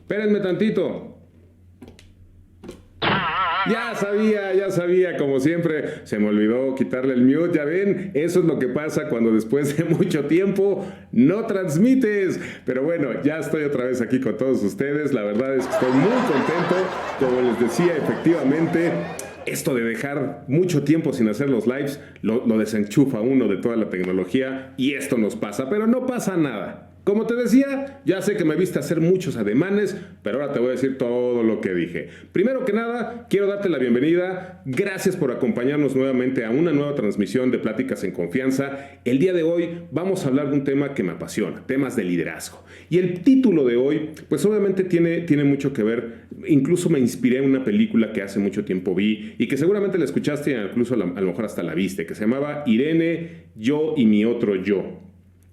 Espérenme tantito. Ya sabía, como siempre, se me olvidó quitarle el mute, ya ven, eso es lo que pasa cuando después de mucho tiempo no transmites. Pero bueno, ya estoy otra vez aquí con todos ustedes, la verdad es que estoy muy contento, como les decía, efectivamente, esto de dejar mucho tiempo sin hacer los lives, lo desenchufa uno de toda la tecnología y esto nos pasa, pero no pasa nada. Como te decía, ya sé que me viste hacer muchos ademanes, pero ahora te voy a decir todo lo que dije. Primero que nada, quiero darte la bienvenida. Gracias por acompañarnos nuevamente a una nueva transmisión de Pláticas en Confianza. El día de hoy vamos a hablar de un tema que me apasiona, temas de liderazgo. Y el título de hoy, pues obviamente tiene mucho que ver. Incluso me inspiré en una película que hace mucho tiempo vi y que seguramente la escuchaste e incluso a lo mejor hasta la viste, que se llamaba Irene, yo y mi otro yo.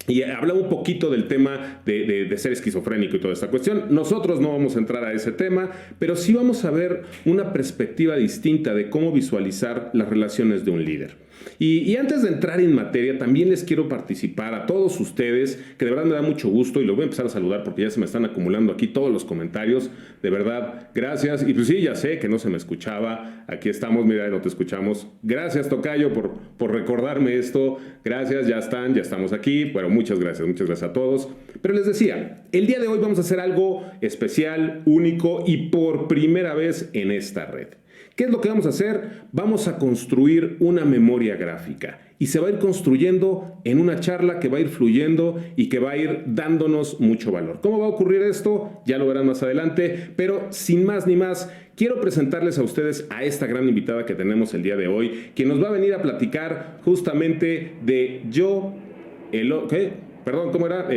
Y hablaba un poquito del tema de ser esquizofrénico y toda esta cuestión. Nosotros no vamos a entrar a ese tema, pero sí vamos a ver una perspectiva distinta de cómo visualizar las relaciones de un líder. Y antes de entrar en materia, también les quiero participar a todos ustedes, que de verdad me da mucho gusto y los voy a empezar a saludar porque ya se me están acumulando aquí todos los comentarios. De verdad, gracias. Y pues sí, ya sé que no se me escuchaba. Aquí estamos, mira, no te escuchamos. Gracias, Tocayo, por recordarme esto. Gracias, ya estamos aquí. Bueno, muchas gracias a todos. Pero les decía, el día de hoy vamos a hacer algo especial, único y por primera vez en esta red. ¿Qué es lo que vamos a hacer? Vamos a construir una memoria gráfica y se va a ir construyendo en una charla que va a ir fluyendo y que va a ir dándonos mucho valor. ¿Cómo va a ocurrir esto? Ya lo verán más adelante, pero sin más ni más, quiero presentarles a ustedes a esta gran invitada que tenemos el día de hoy, que nos va a venir a platicar justamente de Perdón, ¿cómo era?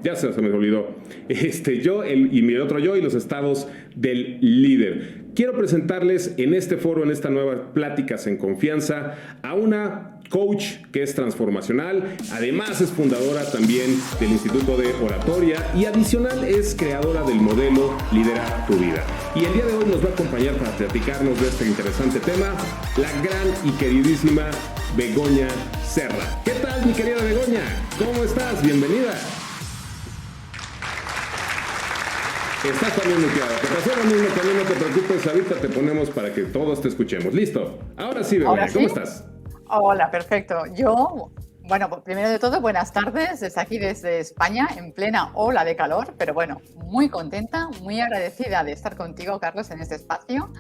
Ya se me olvidó. Y mi otro yo y los estados del líder. Quiero presentarles en este foro, en esta nueva Pláticas en Confianza, a una coach que es transformacional, además es fundadora también del Instituto de Oratoria y adicional es creadora del modelo Lidera tu Vida. Y el día de hoy nos va a acompañar para platicarnos de este interesante tema, la gran y queridísima Begoña Serra. ¿Qué tal, mi querida Begoña? ¿Cómo estás? Bienvenida. Estás también muteada. Te pasó lo mismo, también no te preocupes, ahorita te ponemos para que todos te escuchemos. ¿Listo? Ahora sí, Begoña, ¿cómo estás? Hola, perfecto. Bueno, primero de todo, buenas tardes desde aquí, desde España, en plena ola de calor, pero bueno, muy contenta, muy agradecida de estar contigo, Carlos, en este espacio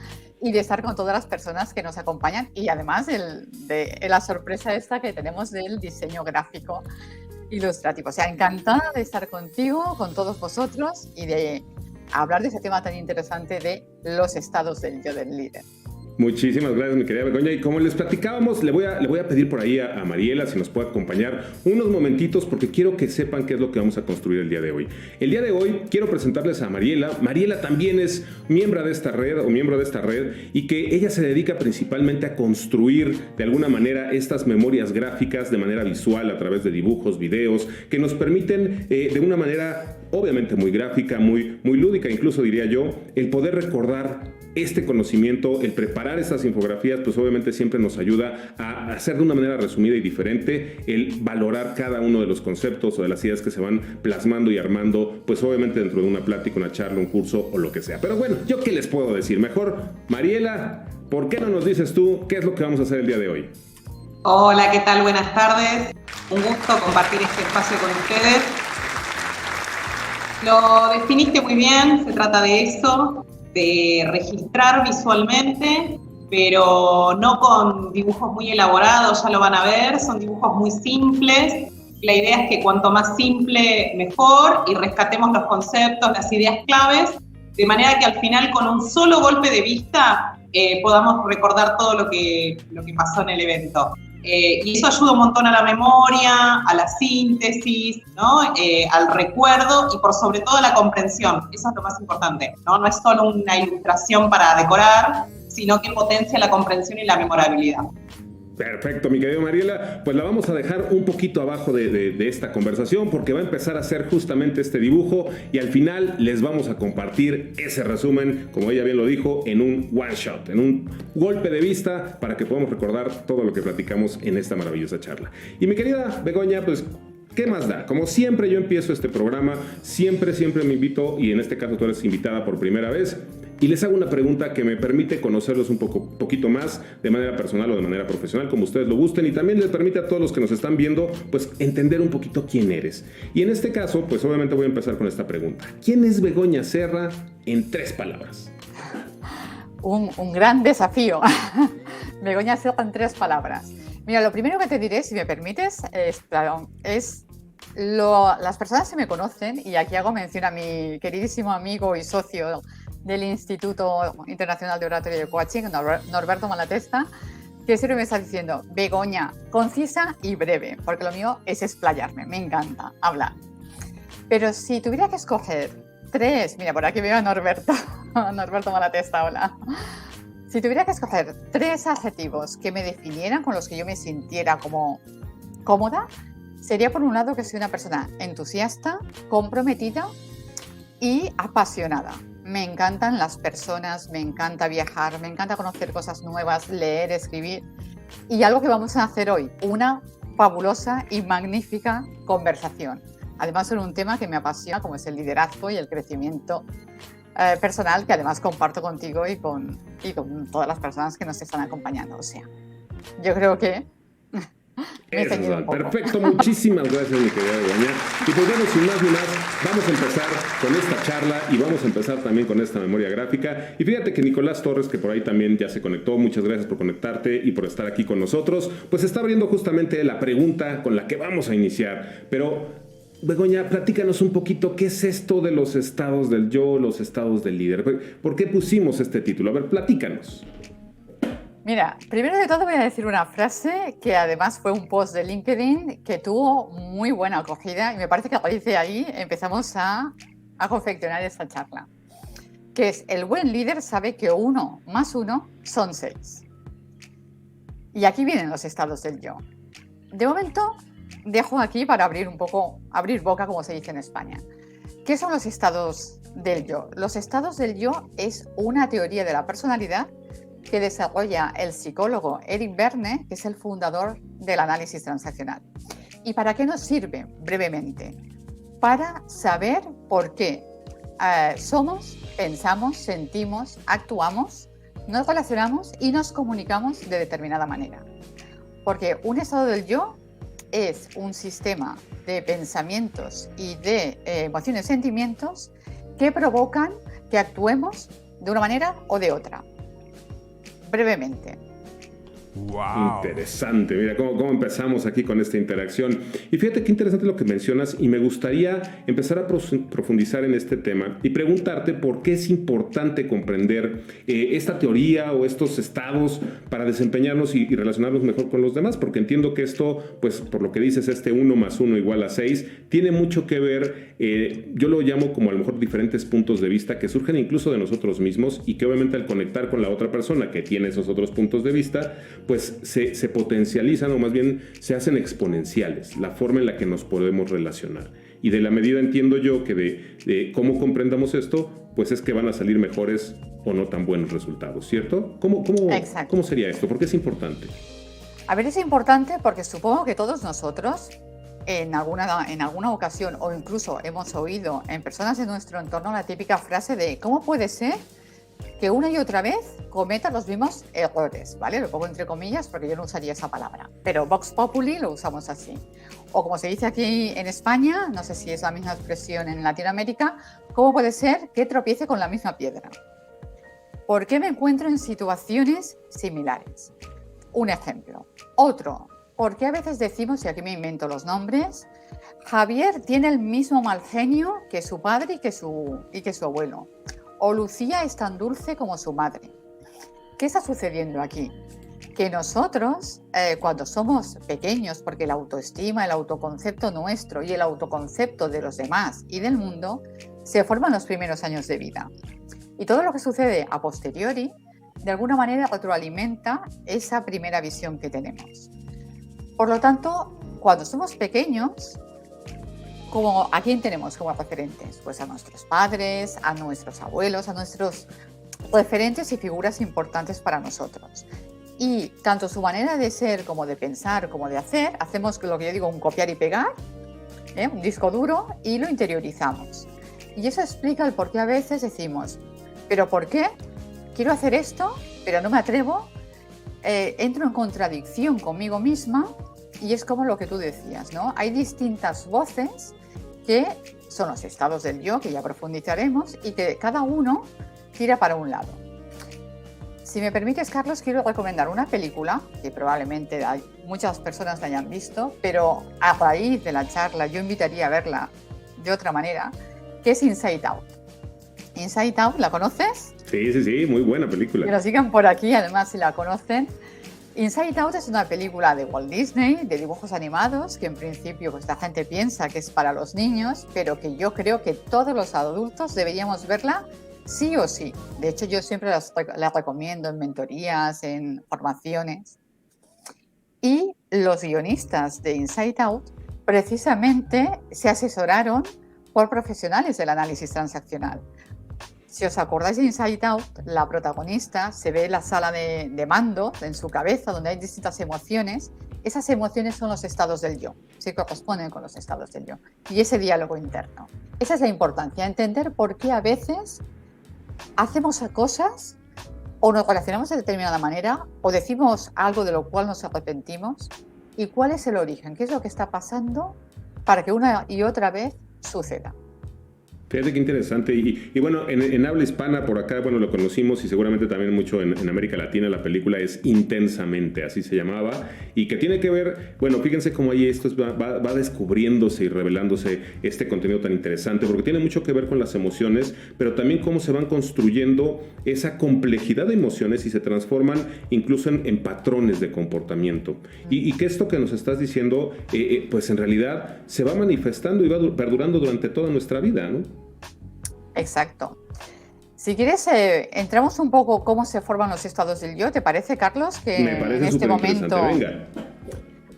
y de estar con todas las personas que nos acompañan y además de la sorpresa esta que tenemos del diseño gráfico ilustrativo. O sea, encantada de estar contigo, con todos vosotros y de hablar de ese tema tan interesante de los estados del yo del líder. Muchísimas gracias, mi querida Begoña. Y como les platicábamos, le voy a pedir por ahí a Mariela si nos puede acompañar unos momentitos porque quiero que sepan qué es lo que vamos a construir el día de hoy. El día de hoy quiero presentarles a Mariela. Mariela también es miembro de esta red y que ella se dedica principalmente a construir de alguna manera estas memorias gráficas de manera visual a través de dibujos, videos, que nos permiten de una manera obviamente muy gráfica, muy lúdica, incluso diría yo, el poder recordar este conocimiento, el preparar estas infografías, pues obviamente siempre nos ayuda a hacer de una manera resumida y diferente, el valorar cada uno de los conceptos o de las ideas que se van plasmando y armando, pues obviamente dentro de una plática, una charla, un curso o lo que sea. Pero bueno, ¿yo qué les puedo decir? Mejor, Mariela, ¿por qué no nos dices tú qué es lo que vamos a hacer el día de hoy? Hola, ¿qué tal? Buenas tardes. Un gusto compartir este espacio con ustedes. Lo definiste muy bien, se trata de eso, de registrar visualmente, pero no con dibujos muy elaborados, ya lo van a ver, son dibujos muy simples. La idea es que cuanto más simple, mejor, y rescatemos los conceptos, las ideas claves, de manera que al final con un solo golpe de vista podamos recordar todo lo que pasó en el evento. Y eso ayuda un montón a la memoria, a la síntesis, ¿no? Al recuerdo y por sobre todo a la comprensión. Eso es lo más importante, ¿no? No es solo una ilustración para decorar, sino que potencia la comprensión y la memorabilidad. Perfecto, mi querida Mariela, pues la vamos a dejar un poquito abajo de esta conversación porque va a empezar a hacer justamente este dibujo y al final les vamos a compartir ese resumen, como ella bien lo dijo, en un one shot, en un golpe de vista para que podamos recordar todo lo que platicamos en esta maravillosa charla. Y mi querida Begoña, pues ¿qué más da? Como siempre yo empiezo este programa, siempre me invito, y en este caso tú eres invitada por primera vez, y les hago una pregunta que me permite conocerlos un poquito más de manera personal o de manera profesional, como ustedes lo gusten, y también les permite a todos los que nos están viendo, pues entender un poquito quién eres. Y en este caso, pues obviamente voy a empezar con esta pregunta. ¿Quién es Begoña Serra en 3 palabras? Un gran desafío. Begoña Serra en 3 palabras. Mira, lo primero que te diré, si me permites, las personas que me conocen, y aquí hago mención a mi queridísimo amigo y socio del Instituto Internacional de Oratoria y Coaching, Norberto Malatesta, que siempre me está diciendo, Begoña, concisa y breve, porque lo mío es explayarme, me encanta hablar. Pero si tuviera que escoger 3, mira, por aquí veo a Norberto Malatesta, hola. Si tuviera que escoger 3 adjetivos que me definieran, con los que yo me sintiera como cómoda, sería por un lado que soy una persona entusiasta, comprometida y apasionada. Me encantan las personas, me encanta viajar, me encanta conocer cosas nuevas, leer, escribir. Y algo que vamos a hacer hoy, una fabulosa y magnífica conversación. Además, sobre un tema que me apasiona, como es el liderazgo y el crecimiento personal, que además comparto contigo y con todas las personas que nos están acompañando. O sea, yo creo que Eso, perfecto, muchísimas gracias, mi querida Begoña. Y pues bueno, sin más ni más, vamos a empezar con esta charla y vamos a empezar también con esta memoria gráfica. Y fíjate que Nicolás Torres, que por ahí también ya se conectó, muchas gracias por conectarte y por estar aquí con nosotros, pues está abriendo justamente la pregunta con la que vamos a iniciar. Pero Begoña, platícanos un poquito, ¿qué es esto de los estados del yo, los estados del líder? ¿Por qué pusimos este título? A ver, platícanos. Mira, primero de todo voy a decir una frase que además fue un post de LinkedIn que tuvo muy buena acogida y me parece que a partir de ahí empezamos a confeccionar esta charla, que es: el buen líder sabe que 1 más 1 son 6. Y aquí vienen los estados del yo. De momento, dejo aquí para abrir un poco, abrir boca, como se dice en España. ¿Qué son los estados del yo? Los estados del yo es una teoría de la personalidad que desarrolla el psicólogo Eric Berne, que es el fundador del análisis transaccional. ¿Y para qué nos sirve? Brevemente, para saber por qué somos, pensamos, sentimos, actuamos, nos relacionamos y nos comunicamos de determinada manera. Porque un estado del yo es un sistema de pensamientos y de emociones y sentimientos que provocan que actuemos de una manera o de otra. Brevemente. Wow. Interesante, mira cómo empezamos aquí con esta interacción. Y fíjate qué interesante lo que mencionas, y me gustaría empezar a profundizar en este tema y preguntarte por qué es importante comprender esta teoría o estos estados para desempeñarnos y relacionarnos mejor con los demás, porque entiendo que esto, pues por lo que dices, 1 más 1 igual a 6, tiene mucho que ver, yo lo llamo como a lo mejor diferentes puntos de vista que surgen incluso de nosotros mismos, y que obviamente al conectar con la otra persona que tiene esos otros puntos de vista, pues se potencializan, o más bien se hacen exponenciales la forma en la que nos podemos relacionar. Y de la medida, entiendo yo, que de cómo comprendamos esto, pues es que van a salir mejores o no tan buenos resultados, ¿cierto? ¿Cómo sería esto? ¿Por qué es importante? A ver, es importante porque supongo que todos nosotros en alguna ocasión, o incluso hemos oído en personas de nuestro entorno, la típica frase de ¿cómo puede ser que una y otra vez cometa los mismos errores? ¿Vale? Lo pongo entre comillas porque yo no usaría esa palabra, pero Vox Populi lo usamos así. O como se dice aquí en España, no sé si es la misma expresión en Latinoamérica, ¿cómo puede ser que tropiece con la misma piedra? ¿Por qué me encuentro en situaciones similares? Un ejemplo. Otro, ¿por qué a veces decimos, y aquí me invento los nombres, Javier tiene el mismo mal genio que su padre y que su abuelo? O Lucía es tan dulce como su madre. ¿Qué está sucediendo aquí? Que nosotros, cuando somos pequeños, porque la autoestima, el autoconcepto nuestro y el autoconcepto de los demás y del mundo se forman en los primeros años de vida. Y todo lo que sucede a posteriori, de alguna manera retroalimenta esa primera visión que tenemos. Por lo tanto, cuando somos pequeños, ¿a quién tenemos como referentes? Pues a nuestros padres, a nuestros abuelos, a nuestros referentes y figuras importantes para nosotros. Y tanto su manera de ser, como de pensar, como de hacer, hacemos lo que yo digo, un copiar y pegar, un disco duro, y lo interiorizamos. Y eso explica el por qué a veces decimos, ¿pero por qué? Quiero hacer esto, pero no me atrevo, entro en contradicción conmigo misma, y es como lo que tú decías, ¿no? Hay distintas voces que son los estados del yo, que ya profundizaremos, y que cada uno tira para un lado. Si me permites, Carlos, quiero recomendar una película que probablemente muchas personas la hayan visto, pero a raíz de la charla yo invitaría a verla de otra manera, que es Inside Out. Inside Out, ¿la conoces? Sí, muy buena película. Que lo sigan por aquí, además, si la conocen. Inside Out es una película de Walt Disney, de dibujos animados, que en principio pues, la gente piensa que es para los niños, pero que yo creo que todos los adultos deberíamos verla sí o sí. De hecho, yo siempre la recomiendo en mentorías, en formaciones. Y los guionistas de Inside Out precisamente se asesoraron por profesionales del análisis transaccional. Si os acordáis de Inside Out, la protagonista se ve en la sala de mando en su cabeza, donde hay distintas emociones. Esas emociones son los estados del yo, se corresponden con los estados del yo. Y ese diálogo interno. Esa es la importancia, entender por qué a veces hacemos cosas o nos relacionamos de determinada manera o decimos algo de lo cual nos arrepentimos, y cuál es el origen, qué es lo que está pasando para que una y otra vez suceda. Fíjate qué interesante. Y bueno, en habla hispana por acá, bueno, lo conocimos, y seguramente también mucho en América Latina. La película es Intensamente, así se llamaba, y que tiene que ver, bueno, fíjense cómo ahí esto va descubriéndose y revelándose este contenido tan interesante, porque tiene mucho que ver con las emociones, pero también cómo se van construyendo esa complejidad de emociones y se transforman incluso en patrones de comportamiento. Y que esto que nos estás diciendo, pues en realidad se va manifestando y va perdurando durante toda nuestra vida, ¿no? Exacto. Si quieres, entramos un poco cómo se forman los estados del yo. ¿Te parece, Carlos? Que me parece en este momento, venga.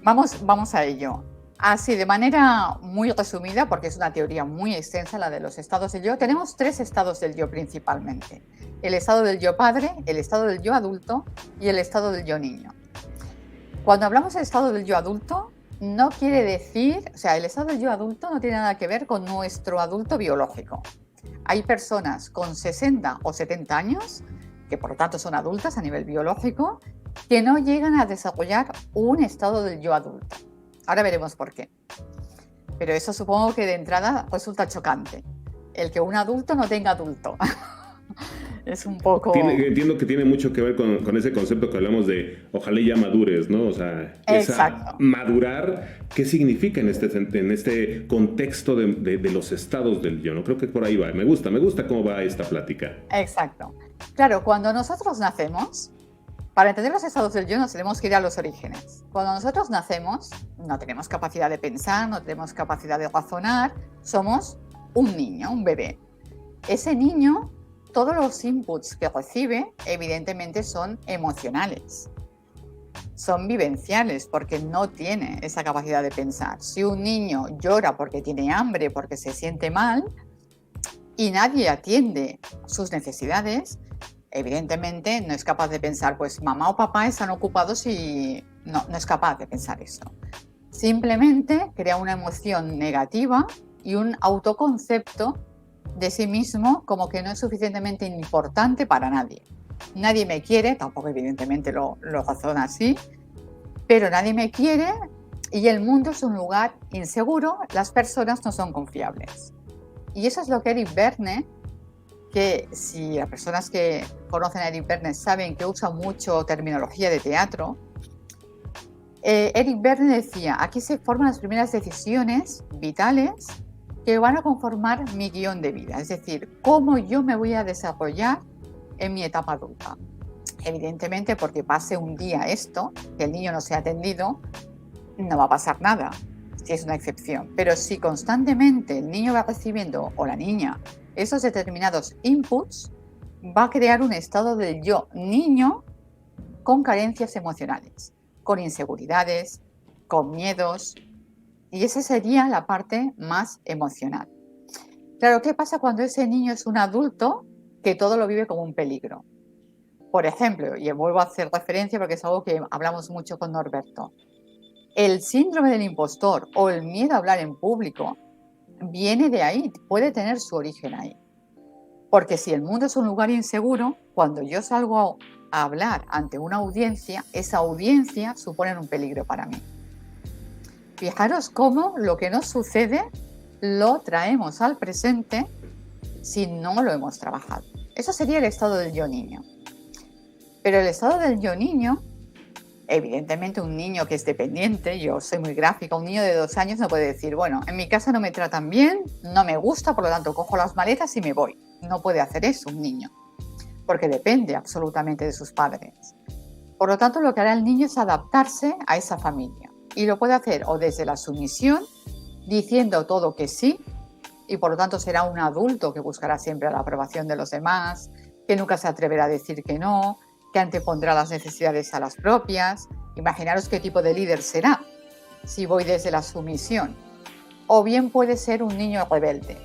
Vamos a ello. Así, de manera muy resumida, porque es una teoría muy extensa la de los estados del yo, tenemos 3 estados del yo principalmente. El estado del yo padre, el estado del yo adulto y el estado del yo niño. Cuando hablamos del estado del yo adulto, no quiere decir, o sea, el estado del yo adulto no tiene nada que ver con nuestro adulto biológico. Hay personas con 60 o 70 años, que por lo tanto son adultas a nivel biológico, que no llegan a desarrollar un estado del yo adulto. Ahora veremos por qué. Pero eso supongo que de entrada resulta chocante. El que un adulto no tenga adulto. Es un poco... Entiendo que tiene mucho que ver con ese concepto que hablamos de ojalá ya madures, ¿no? O sea, esa madurar, ¿qué significa en este contexto de los estados del yo? ¿No? Creo que por ahí va. Me gusta cómo va esta plática. Exacto. Claro, cuando nosotros nacemos, para entender los estados del yo nos tenemos que ir a los orígenes. Cuando nosotros nacemos, no tenemos capacidad de pensar, no tenemos capacidad de razonar, somos un niño, un bebé. Ese niño, todos los inputs que recibe, evidentemente son emocionales, son vivenciales, porque no tiene esa capacidad de pensar. Si un niño llora porque tiene hambre, porque se siente mal, y nadie atiende sus necesidades, evidentemente no es capaz de pensar, pues mamá o papá están ocupados y no es capaz de pensar eso. Simplemente crea una emoción negativa y un autoconcepto de sí mismo como que no es suficientemente importante para nadie. Nadie me quiere, tampoco evidentemente lo razona así, pero nadie me quiere y el mundo es un lugar inseguro, las personas no son confiables. Y eso es lo que Eric Berne, que si las personas que conocen a Eric Berne saben que usa mucho terminología de teatro, Eric Berne decía, aquí se forman las primeras decisiones vitales que van a conformar mi guión de vida, es decir, cómo yo me voy a desarrollar en mi etapa adulta. Evidentemente, porque pase un día esto, que el niño no sea atendido, no va a pasar nada, si es una excepción. Pero si constantemente el niño va recibiendo, o la niña, esos determinados inputs, va a crear un estado del yo niño con carencias emocionales, con inseguridades, con miedos, y esa sería la parte más emocional. Claro, ¿qué pasa cuando ese niño es un adulto que todo lo vive como un peligro? Por ejemplo, y vuelvo a hacer referencia porque es algo que hablamos mucho con Norberto, el síndrome del impostor o el miedo a hablar en público viene de ahí, puede tener su origen ahí. Porque si el mundo es un lugar inseguro, cuando yo salgo a hablar ante una audiencia, esa audiencia supone un peligro para mí. Fijaros cómo lo que nos sucede lo traemos al presente si no lo hemos trabajado. Eso sería el estado del yo niño. Pero el estado del yo niño, evidentemente un niño que es dependiente, yo soy muy gráfica, un niño de 2 años no puede decir, bueno, en mi casa no me tratan bien, no me gusta, por lo tanto cojo las maletas y me voy. No puede hacer eso un niño, porque depende absolutamente de sus padres. Por lo tanto, lo que hará el niño es adaptarse a esa familia. Y lo puede hacer o desde la sumisión, diciendo todo que sí, y por lo tanto será un adulto que buscará siempre la aprobación de los demás, que nunca se atreverá a decir que no, que antepondrá las necesidades a las propias. Imaginaros qué tipo de líder será si voy desde la sumisión. O bien puede ser un niño rebelde,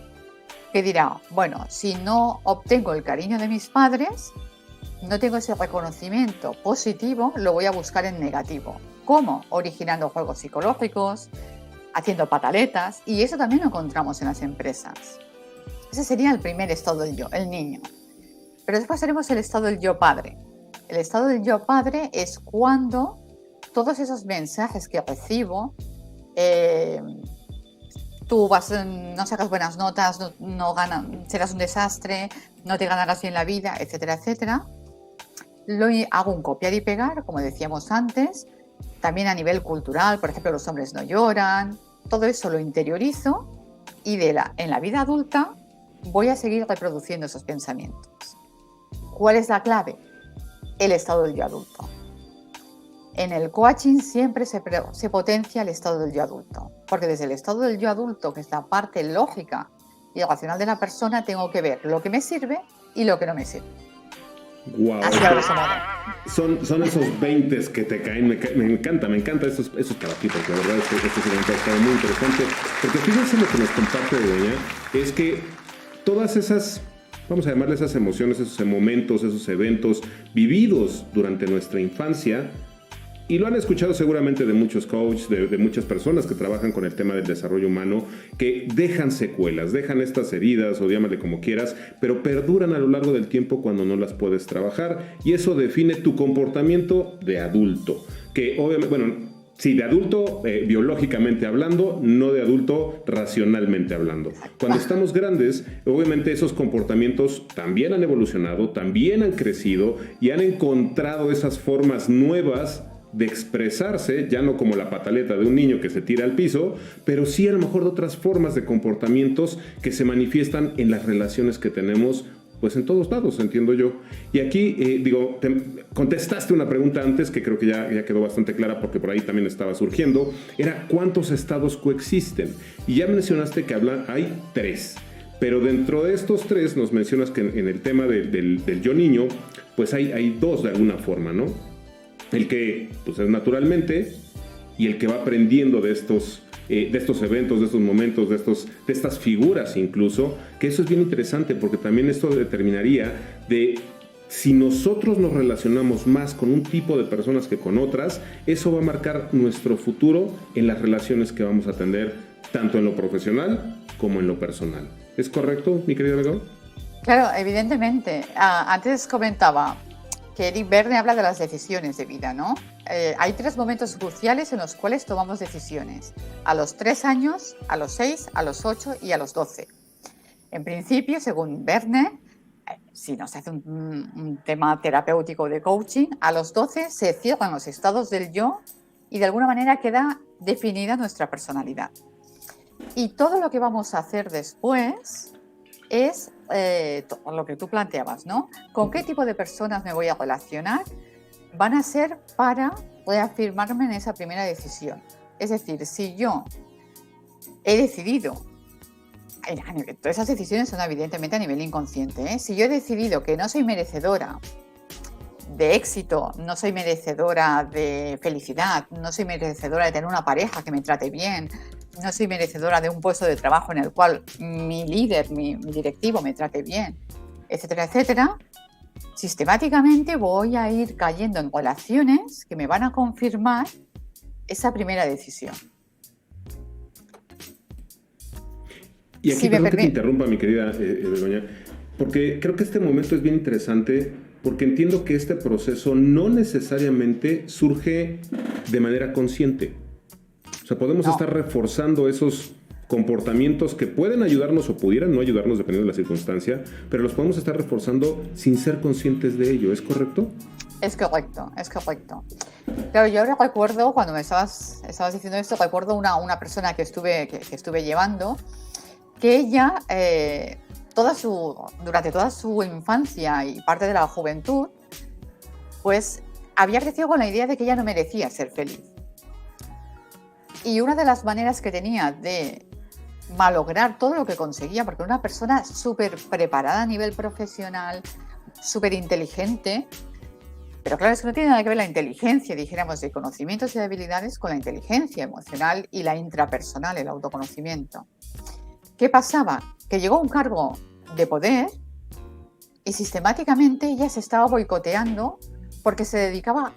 que dirá, bueno, si no obtengo el cariño de mis padres, no tengo ese reconocimiento positivo, lo voy a buscar en negativo. ¿Cómo? Originando juegos psicológicos, haciendo pataletas, y eso también lo encontramos en las empresas. Ese sería el primer estado del yo, el niño. Pero después tenemos el estado del yo padre. El estado del yo padre es cuando todos esos mensajes que recibo, tú no sacas buenas notas, no ganas, serás un desastre, no te ganarás bien la vida, etcétera, etcétera. Lo hago un copiar y pegar, como decíamos antes, también a nivel cultural, por ejemplo, los hombres no lloran, todo eso lo interiorizo y en la vida adulta voy a seguir reproduciendo esos pensamientos. ¿Cuál es la clave? El estado del yo adulto. En el coaching siempre se potencia el estado del yo adulto, porque desde el estado del yo adulto, que es la parte lógica y racional de la persona, tengo que ver lo que me sirve y lo que no me sirve. Wow. Así a grosso modo. Son esos 20 que te caen. Me encanta esos carajitos. La verdad es que este segmento ha estado muy interesante. Porque fíjense lo que nos comparte Begoña, es que todas esas, vamos a llamarle esas emociones, esos momentos, esos eventos vividos durante nuestra infancia, y lo han escuchado seguramente de muchos coaches, de muchas personas que trabajan con el tema del desarrollo humano, que dejan secuelas, dejan estas heridas, o llámale como quieras, pero perduran a lo largo del tiempo cuando no las puedes trabajar, y eso define tu comportamiento de adulto, que obviamente, bueno, sí, de adulto biológicamente hablando, no de adulto racionalmente hablando. Cuando estamos grandes, obviamente esos comportamientos también han evolucionado, también han crecido y han encontrado esas formas nuevas de expresarse, ya no como la pataleta de un niño que se tira al piso, pero sí a lo mejor de otras formas de comportamientos que se manifiestan en las relaciones que tenemos, pues en todos lados, entiendo yo. Y aquí, contestaste una pregunta antes que creo que ya quedó bastante clara porque por ahí también estaba surgiendo, era ¿cuántos estados coexisten? Y ya mencionaste que hay 3. Pero dentro de estos 3 nos mencionas que en el tema del yo niño, pues hay 2 de alguna forma, ¿no? El que pues, es naturalmente y el que va aprendiendo de estos eventos, de estos momentos, de estas figuras incluso, que eso es bien interesante porque también esto determinaría de si nosotros nos relacionamos más con un tipo de personas que con otras, eso va a marcar nuestro futuro en las relaciones que vamos a tener tanto en lo profesional como en lo personal. ¿Es correcto, mi querida Bego? Claro, evidentemente. Antes comentaba que Eric Berne habla de las decisiones de vida, ¿no? Hay 3 momentos cruciales en los cuales tomamos decisiones. A los 3 años, a los 6, a los 8 y a los 12. En principio, según Berne, si nos hace un tema terapéutico de coaching, a los 12 se cierran los estados del yo y de alguna manera queda definida nuestra personalidad. Y todo lo que vamos a hacer después es lo que tú planteabas, ¿no? ¿Con qué tipo de personas me voy a relacionar? Van a ser para reafirmarme en esa primera decisión. Es decir, si yo he decidido, todas esas decisiones son evidentemente a nivel inconsciente, ¿eh? Si yo he decidido que no soy merecedora de éxito, no soy merecedora de felicidad, no soy merecedora de tener una pareja que me trate bien, no soy merecedora de un puesto de trabajo en el cual mi líder, mi directivo me trate bien, etcétera, etcétera, sistemáticamente voy a ir cayendo en relaciones que me van a confirmar esa primera decisión. Y aquí, perdón que te interrumpa, mi querida Begoña, porque creo que este momento es bien interesante, porque entiendo que este proceso no necesariamente surge de manera consciente. O sea, podemos estar reforzando esos comportamientos que pueden ayudarnos o pudieran no ayudarnos dependiendo de la circunstancia, pero los podemos estar reforzando sin ser conscientes de ello, ¿es correcto? Es correcto, es correcto. Claro, yo ahora recuerdo, cuando me estabas diciendo esto, recuerdo una persona que estuve llevando, que ella, durante toda su infancia y parte de la juventud, pues había crecido con la idea de que ella no merecía ser feliz. Y una de las maneras que tenía de malograr todo lo que conseguía, porque era una persona súper preparada a nivel profesional, súper inteligente, pero claro, es que no tiene nada que ver la inteligencia, dijéramos, de conocimientos y de habilidades con la inteligencia emocional y la intrapersonal, el autoconocimiento. ¿Qué pasaba? Que llegó a un cargo de poder y sistemáticamente ella se estaba boicoteando porque se dedicaba,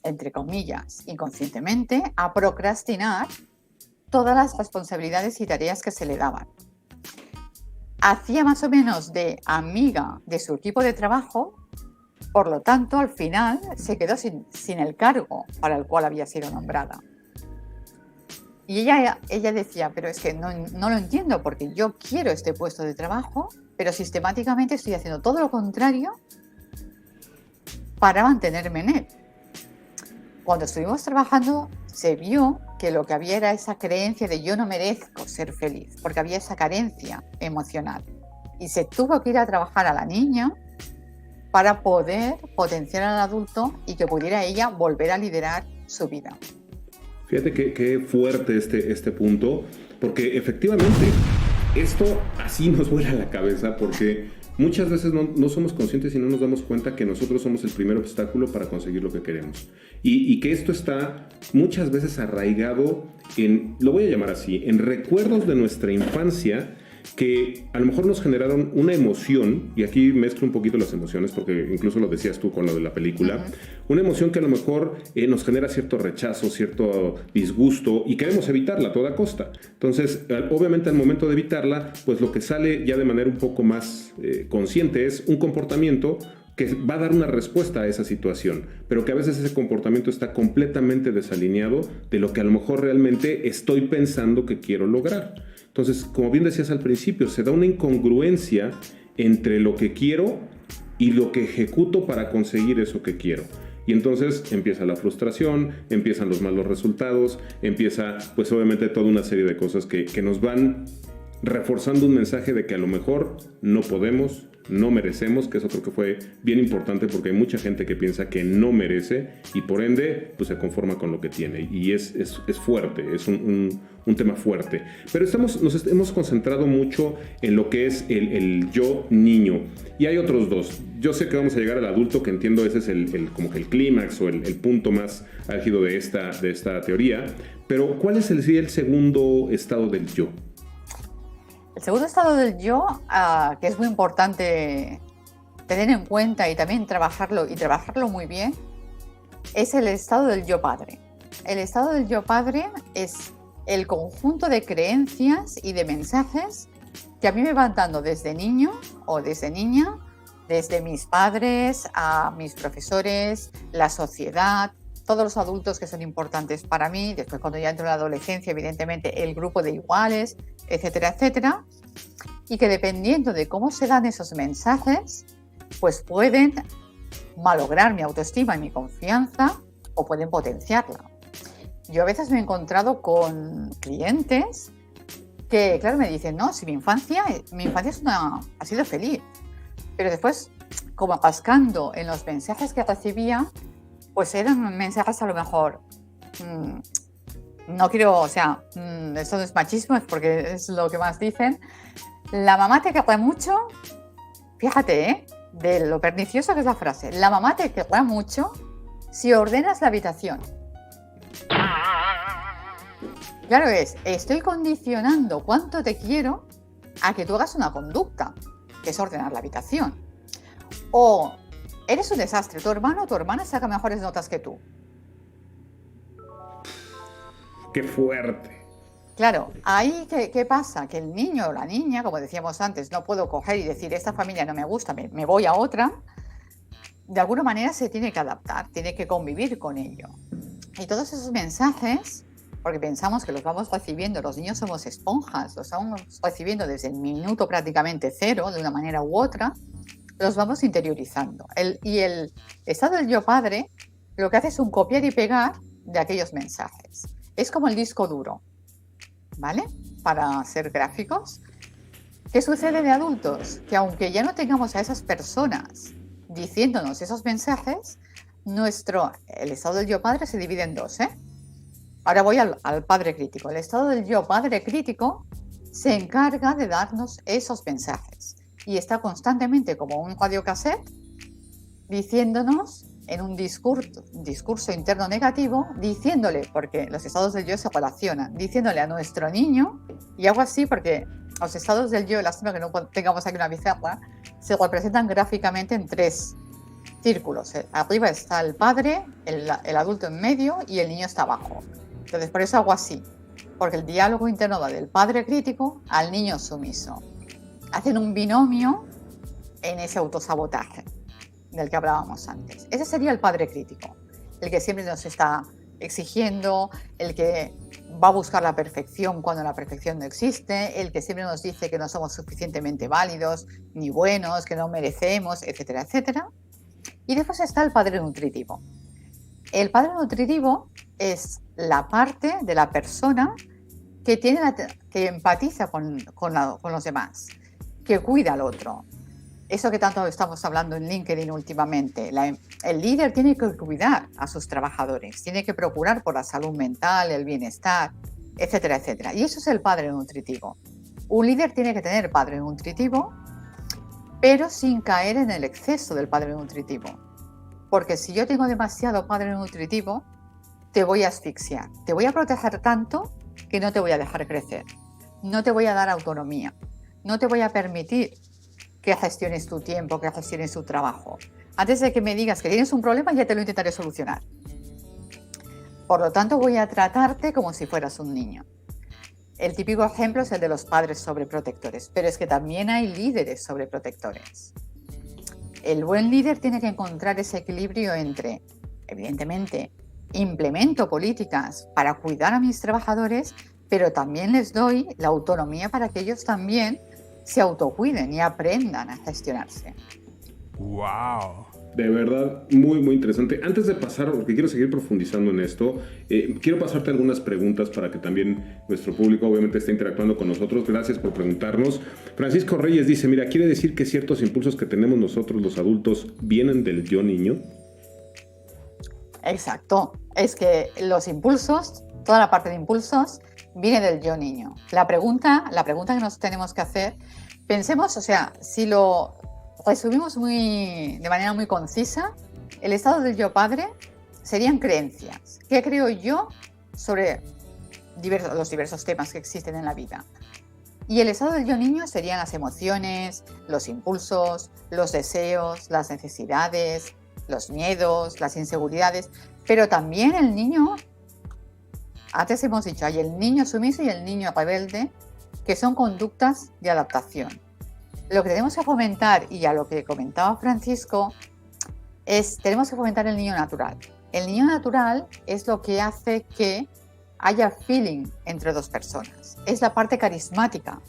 entre comillas, inconscientemente, a procrastinar todas las responsabilidades y tareas que se le daban. Hacía más o menos de amiga de su equipo de trabajo, por lo tanto, al final se quedó sin el cargo para el cual había sido nombrada. Y ella decía, pero es que no lo entiendo porque yo quiero este puesto de trabajo, pero sistemáticamente estoy haciendo todo lo contrario para mantenerme en él. Cuando estuvimos trabajando, se vio que lo que había era esa creencia de yo no merezco ser feliz, porque había esa carencia emocional. Y se tuvo que ir a trabajar a la niña para poder potenciar al adulto y que pudiera ella volver a liderar su vida. Fíjate qué fuerte este punto, porque efectivamente esto así nos vuela la cabeza, porque muchas veces no somos conscientes y no nos damos cuenta que nosotros somos el primer obstáculo para conseguir lo que queremos. Y que esto está muchas veces arraigado en, lo voy a llamar así, en recuerdos de nuestra infancia que a lo mejor nos generaron una emoción, y aquí mezclo un poquito las emociones porque incluso lo decías tú con lo de la película, una emoción que a lo mejor nos genera cierto rechazo, cierto disgusto y queremos evitarla a toda costa. Entonces, obviamente al momento de evitarla, pues lo que sale ya de manera un poco más consciente es un comportamiento que va a dar una respuesta a esa situación, pero que a veces ese comportamiento está completamente desalineado de lo que a lo mejor realmente estoy pensando que quiero lograr. Entonces, como bien decías al principio, se da una incongruencia entre lo que quiero y lo que ejecuto para conseguir eso que quiero. Y entonces empieza la frustración, empiezan los malos resultados, empieza pues obviamente toda una serie de cosas que nos van reforzando un mensaje de que a lo mejor no podemos, no merecemos, que eso creo que fue bien importante porque hay mucha gente que piensa que no merece y por ende pues se conforma con lo que tiene y es fuerte, es un tema fuerte. Pero nos hemos concentrado mucho en lo que es el yo niño y hay otros dos. Yo sé que vamos a llegar al adulto, que entiendo ese es como que el clímax o el punto más álgido de esta teoría, pero ¿cuál es el segundo estado del yo? El segundo estado del yo, que es muy importante tener en cuenta y también trabajarlo muy bien, es el estado del yo padre. El estado del yo padre es el conjunto de creencias y de mensajes que a mí me van dando desde niño o desde niña, desde mis padres a mis profesores, la sociedad, todos los adultos que son importantes para mí, después cuando ya entro en la adolescencia, evidentemente el grupo de iguales, etcétera, etcétera, y que dependiendo de cómo se dan esos mensajes, pues pueden malograr mi autoestima y mi confianza o pueden potenciarla. Yo a veces me he encontrado con clientes que, claro, me dicen, no, si mi infancia ha sido feliz, pero después, como cascando en los mensajes que recibía, pues eran mensajes a lo mejor, no quiero, o sea, esto no es machismo, es porque es lo que más dicen. La mamá te querrá mucho, fíjate, de lo perniciosa que es la frase. La mamá te querrá mucho si ordenas la habitación. Claro, estoy condicionando cuánto te quiero a que tú hagas una conducta, que es ordenar la habitación. O eres un desastre, tu hermano o tu hermana saca mejores notas que tú. ¡Qué fuerte! Claro, ahí ¿qué pasa? Que el niño o la niña, como decíamos antes, no puedo coger y decir, esta familia no me gusta, me voy a otra. De alguna manera se tiene que adaptar, tiene que convivir con ello. Y todos esos mensajes, porque pensamos que los vamos recibiendo, los niños somos esponjas, los vamos recibiendo desde el minuto prácticamente cero, de una manera u otra, los vamos interiorizando. Y el estado del yo padre lo que hace es un copiar y pegar de aquellos mensajes. Es como el disco duro, ¿vale? Para ser gráficos. ¿Qué sucede de adultos? Que aunque ya no tengamos a esas personas diciéndonos esos mensajes, el estado del yo padre se divide en dos, ¿eh? Ahora voy al padre crítico. El estado del yo padre crítico se encarga de darnos esos mensajes y está constantemente como un radiocassette diciéndonos en un discurso interno negativo, diciéndole, porque los estados del yo se relacionan, diciéndole a nuestro niño, y hago así porque los estados del yo, lástima que no tengamos aquí una pizarra, se representan gráficamente en 3 círculos. Arriba está el padre, el adulto en medio y el niño está abajo. Entonces por eso hago así, porque el diálogo interno va del padre crítico al niño sumiso. Hacen un binomio en ese autosabotaje del que hablábamos antes. Ese sería el padre crítico, el que siempre nos está exigiendo, el que va a buscar la perfección cuando la perfección no existe, el que siempre nos dice que no somos suficientemente válidos ni buenos, que no merecemos, etcétera, etcétera. Y después está el padre nutritivo. El padre nutritivo es la parte de la persona que empatiza con los demás, que cuida al otro. Eso que tanto estamos hablando en LinkedIn últimamente. El líder tiene que cuidar a sus trabajadores, tiene que procurar por la salud mental, el bienestar, etcétera, etcétera. Y eso es el padre nutritivo. Un líder tiene que tener padre nutritivo pero sin caer en el exceso del padre nutritivo. Porque si yo tengo demasiado padre nutritivo, te voy a asfixiar, te voy a proteger tanto que no te voy a dejar crecer, no te voy a dar autonomía, no te voy a permitir que gestiones tu tiempo, que gestiones tu trabajo. Antes de que me digas que tienes un problema, ya te lo intentaré solucionar. Por lo tanto, voy a tratarte como si fueras un niño. El típico ejemplo es el de los padres sobreprotectores, pero es que también hay líderes sobreprotectores. El buen líder tiene que encontrar ese equilibrio entre, evidentemente, implemento políticas para cuidar a mis trabajadores, pero también les doy la autonomía para que ellos también se autocuiden y aprendan a gestionarse. ¡Wow! De verdad, muy, muy interesante. Antes de pasar, porque quiero seguir profundizando en esto, quiero pasarte algunas preguntas para que también nuestro público obviamente esté interactuando con nosotros. Gracias por preguntarnos. Francisco Reyes dice, mira, ¿quiere decir que ciertos impulsos que tenemos nosotros los adultos vienen del yo niño? Exacto. Es que los impulsos, toda la parte de impulsos, viene del yo niño. La pregunta que nos tenemos que hacer, pensemos, o sea, si lo resumimos de manera muy concisa, el estado del yo padre serían creencias. ¿Qué creo yo sobre los diversos temas que existen en la vida? Y el estado del yo niño serían las emociones, los impulsos, los deseos, las necesidades, los miedos, las inseguridades, pero también el niño, antes hemos dicho, hay el niño sumiso y el niño rebelde, que son conductas de adaptación. Lo que tenemos que fomentar, y a lo que comentaba Francisco, tenemos que fomentar el niño natural. El niño natural es lo que hace que haya feeling entre dos personas. Es la parte carismática.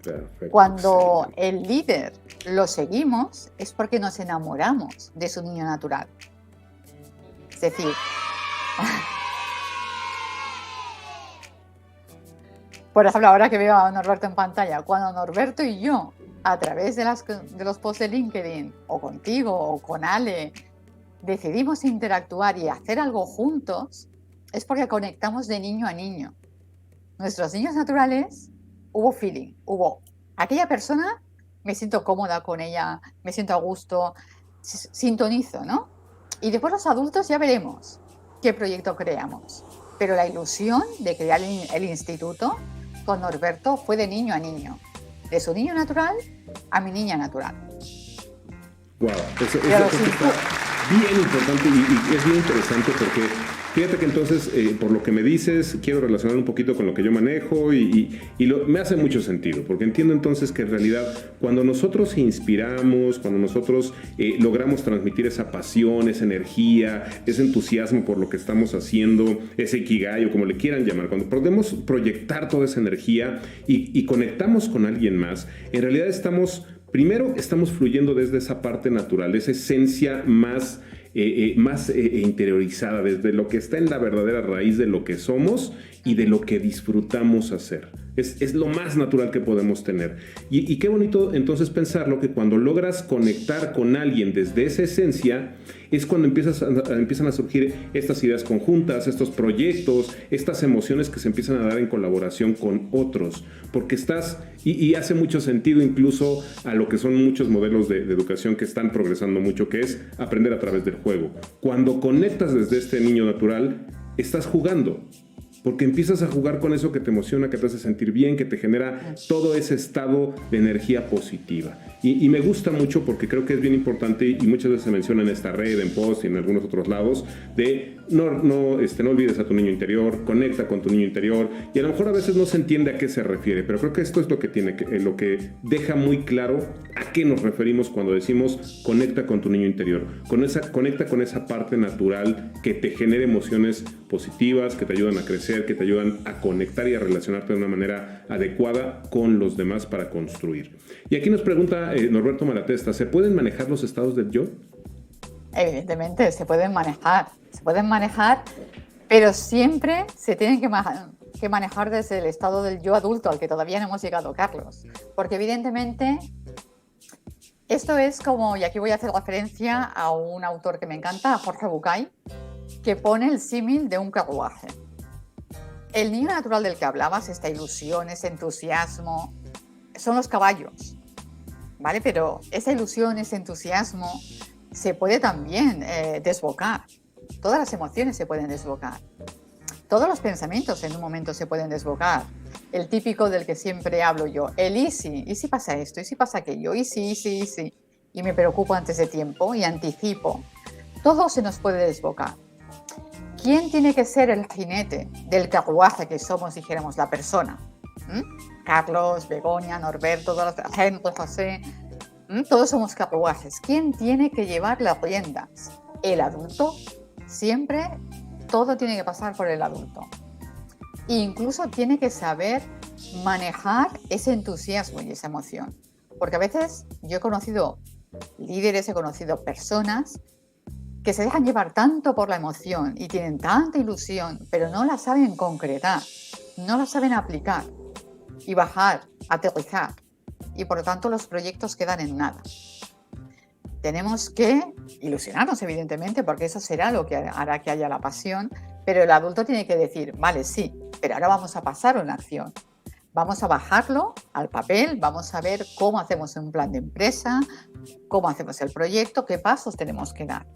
Perfecto. Cuando el líder lo seguimos, es porque nos enamoramos de su niño natural. Es decir, por ejemplo, ahora que veo a Norberto en pantalla, cuando Norberto y yo, a través de los posts de LinkedIn, o contigo, o con Ale, decidimos interactuar y hacer algo juntos, es porque conectamos de niño a niño. Nuestros niños naturales, hubo feeling, hubo aquella persona, me siento cómoda con ella, me siento a gusto, sintonizo, ¿no? Y después los adultos ya veremos qué proyecto creamos. Pero la ilusión de crear el instituto con Norberto fue de niño a niño, de su niño natural a mi niña natural. Wow, eso está bien importante y es bien interesante porque fíjate que entonces, por lo que me dices, quiero relacionar un poquito con lo que yo manejo y me hace mucho sentido, porque entiendo entonces que en realidad cuando nosotros inspiramos, cuando nosotros logramos transmitir esa pasión, esa energía, ese entusiasmo por lo que estamos haciendo, ese ikigai o como le quieran llamar, cuando podemos proyectar toda esa energía y conectamos con alguien más, en realidad estamos fluyendo desde esa parte natural, esa esencia más interiorizada, desde lo que está en la verdadera raíz de lo que somos y de lo que disfrutamos hacer. Es lo más natural que podemos tener. Y qué bonito entonces pensarlo, que cuando logras conectar con alguien desde esa esencia, es cuando empiezan a surgir estas ideas conjuntas, estos proyectos, estas emociones que se empiezan a dar en colaboración con otros. Porque y hace mucho sentido incluso a lo que son muchos modelos de educación que están progresando mucho, que es aprender a través del juego. Cuando conectas desde este niño natural, estás jugando. Porque empiezas a jugar con eso que te emociona, que te hace sentir bien, que te genera todo ese estado de energía positiva. Y me gusta mucho porque creo que es bien importante y muchas veces se menciona en esta red, en post y en algunos otros lados, de no olvides a tu niño interior, conecta con tu niño interior. Y a lo mejor a veces no se entiende a qué se refiere, pero creo que esto es lo que deja muy claro a qué nos referimos cuando decimos conecta con tu niño interior. Conecta con esa parte natural que te genere emociones positivas, que te ayudan a crecer, que te ayudan a conectar y a relacionarte de una manera adecuada con los demás para construir. Y aquí nos pregunta Norberto Malatesta, ¿se pueden manejar los estados del yo? Evidentemente, se pueden manejar, pero siempre se tienen que manejar desde el estado del yo adulto, al que todavía no hemos llegado, Carlos. Porque evidentemente, esto es como, y aquí voy a hacer referencia a un autor que me encanta, a Jorge Bucay, que pone el símil de un carruaje. El niño natural del que hablabas, esta ilusión, ese entusiasmo, son los caballos. ¿vale? Pero esa ilusión, ese entusiasmo se puede también desbocar. Todas las emociones se pueden desbocar. Todos los pensamientos en un momento se pueden desbocar. El típico del que siempre hablo yo, el ¿y si pasa esto? ¿Y si pasa aquello? ¿Y si? Y me preocupo antes de tiempo y anticipo. Todo se nos puede desbocar. ¿Quién tiene que ser el jinete del carruaje que somos, dijéramos, la persona? Carlos, Begoña, Norberto, Henry, José, todos somos carruajes. ¿Quién tiene que llevar las riendas? ¿El adulto? Siempre todo tiene que pasar por el adulto. E incluso tiene que saber manejar ese entusiasmo y esa emoción. Porque a veces yo he conocido líderes, he conocido personas que se dejan llevar tanto por la emoción y tienen tanta ilusión, pero no la saben concretar, no la saben aplicar y bajar, aterrizar. Y por lo tanto los proyectos quedan en nada. Tenemos que ilusionarnos, evidentemente, porque eso será lo que hará que haya la pasión, pero el adulto tiene que decir, vale, sí, pero ahora vamos a pasar a una acción. Vamos a bajarlo al papel, vamos a ver cómo hacemos un plan de empresa, cómo hacemos el proyecto, qué pasos tenemos que dar.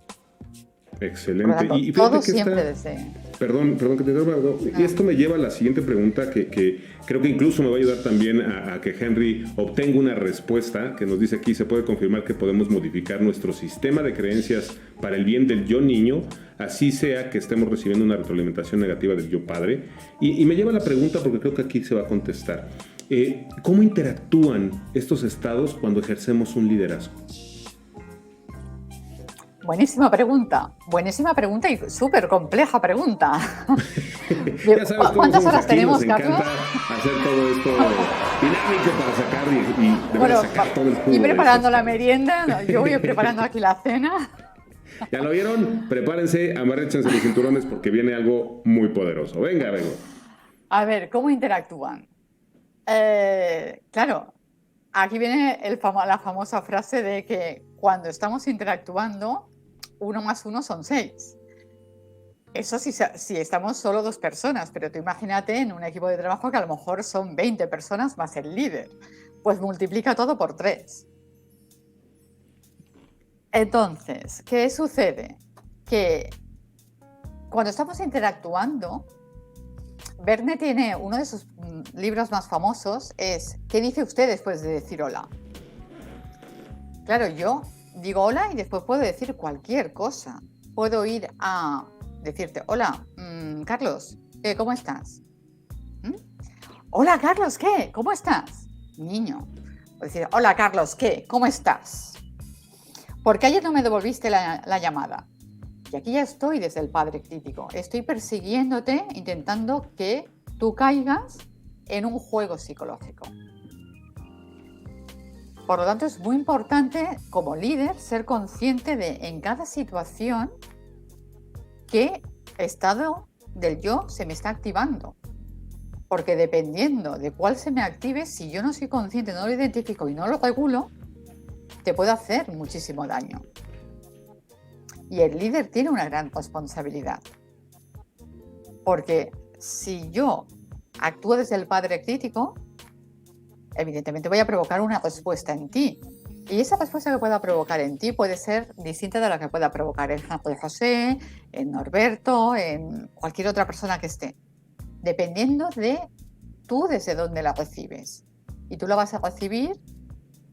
Excelente. Tanto, y todo que siempre desde... Perdón que te interrumpa. Y esto me lleva a la siguiente pregunta que creo que incluso me va a ayudar también a que Henry obtenga una respuesta que nos dice aquí, se puede confirmar que podemos modificar nuestro sistema de creencias para el bien del yo niño, así sea que estemos recibiendo una retroalimentación negativa del yo padre. Y me lleva a la pregunta porque creo que aquí se va a contestar. ¿Cómo interactúan estos estados cuando ejercemos un liderazgo? Buenísima pregunta y súper compleja pregunta. Ya sabes ¿Cuántas horas tenemos, nos Carlos? encanta hacer todo esto dinámico para sacar Bueno, sacar todo el jugo. y preparando la merienda, yo voy preparando aquí la cena. ¿Ya lo vieron? Prepárense, amarréchense los cinturones porque viene algo muy poderoso. Venga. A ver, ¿cómo interactúan? Claro, aquí viene la famosa frase de que cuando estamos interactuando, 1 más 1 son 6. Eso si estamos solo 2 personas, pero tú imagínate en un equipo de trabajo que a lo mejor son 20 personas más el líder. Pues multiplica todo por 3. Entonces, ¿qué sucede? Que cuando estamos interactuando, Verne tiene uno de sus libros más famosos, es ¿qué dice usted después de decir hola? Claro, yo digo hola y después puedo decir cualquier cosa. Puedo ir a decirte, hola, Carlos, ¿cómo estás? Hola, Carlos, ¿qué? ¿Cómo estás? Niño. O decir, hola, Carlos, ¿qué? ¿Cómo estás? ¿Por qué ayer no me devolviste la llamada? Y aquí ya estoy desde el padre crítico. Estoy persiguiéndote, intentando que tú caigas en un juego psicológico. Por lo tanto, es muy importante, como líder, ser consciente de, en cada situación, qué estado del yo se me está activando. Porque dependiendo de cuál se me active, si yo no soy consciente, no lo identifico y no lo regulo, te puede hacer muchísimo daño. Y el líder tiene una gran responsabilidad. Porque si yo actúo desde el padre crítico, evidentemente voy a provocar una respuesta en ti. Y esa respuesta que pueda provocar en ti puede ser distinta de la que pueda provocar en José, en Norberto, en cualquier otra persona que esté. Dependiendo de tú desde dónde la recibes. Y tú la vas a recibir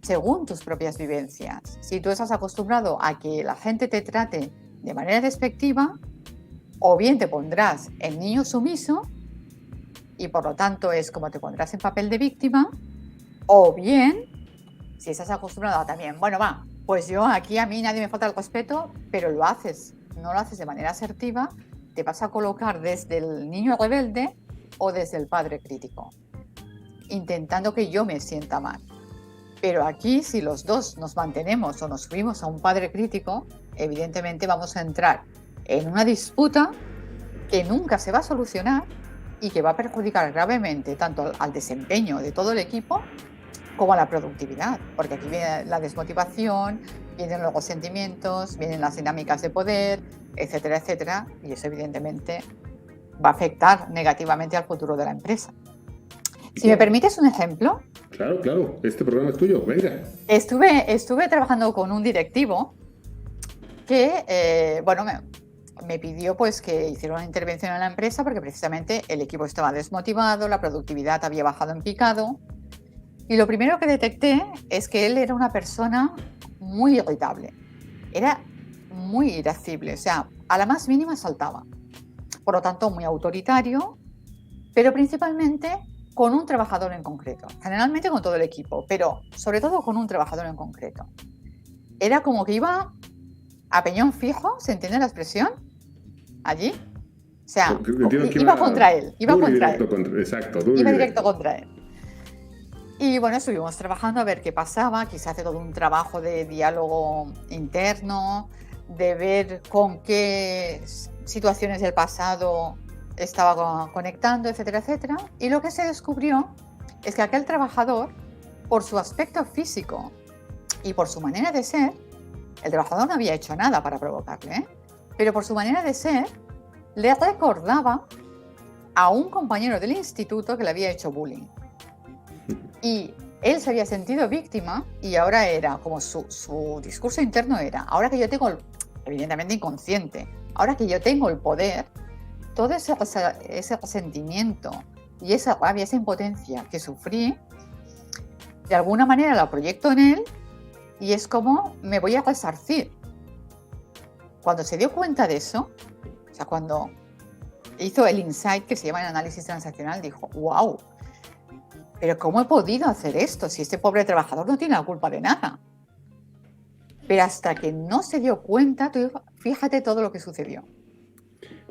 según tus propias vivencias. Si tú estás acostumbrado a que la gente te trate de manera despectiva, o bien te pondrás en niño sumiso, y por lo tanto es como te pondrás en papel de víctima, o bien, si estás acostumbrado a también, bueno, pues yo aquí a mí nadie me falta el respeto, pero no lo haces de manera asertiva, te vas a colocar desde el niño rebelde o desde el padre crítico, intentando que yo me sienta mal. Pero aquí, si los dos nos mantenemos o nos subimos a un padre crítico, evidentemente vamos a entrar en una disputa que nunca se va a solucionar y que va a perjudicar gravemente tanto al desempeño de todo el equipo como a la productividad, porque aquí viene la desmotivación, vienen los sentimientos, vienen las dinámicas de poder, etcétera, etcétera, y eso evidentemente va a afectar negativamente al futuro de la empresa. Si me permites un ejemplo, Claro, claro, este programa es tuyo, venga. Estuve trabajando con un directivo que, bueno, me pidió pues que hiciera una intervención en la empresa porque precisamente el equipo estaba desmotivado, la productividad había bajado en picado. Y lo primero que detecté es que él era una persona muy irritable. Era muy irascible, o sea, a la más mínima saltaba. Por lo tanto, muy autoritario, pero principalmente con un trabajador en concreto. Generalmente con todo el equipo, pero sobre todo con un trabajador en concreto. Era como que iba a peñón fijo, ¿se entiende la expresión? Allí. O sea, iba contra él. Iba contra él. Exacto, iba directo contra él. Y bueno, estuvimos trabajando a ver qué pasaba, quizá hace todo un trabajo de diálogo interno, de ver con qué situaciones del pasado estaba conectando, etcétera, etcétera. Y lo que se descubrió es que aquel trabajador, por su aspecto físico y por su manera de ser, el trabajador no había hecho nada para provocarle, ¿eh? Pero por su manera de ser, le recordaba a un compañero del instituto que le había hecho bullying. Y él se había sentido víctima y ahora era como su discurso interno era, ahora que yo tengo, evidentemente inconsciente, ahora que yo tengo el poder, todo ese resentimiento y esa rabia, esa impotencia que sufrí, de alguna manera la proyecto en él y es como me voy a resarcir. Cuando se dio cuenta de eso, o sea, cuando hizo el insight que se llama el análisis transaccional, dijo, wow, pero ¿cómo he podido hacer esto si este pobre trabajador no tiene la culpa de nada? Pero hasta que no se dio cuenta, tú fíjate todo lo que sucedió.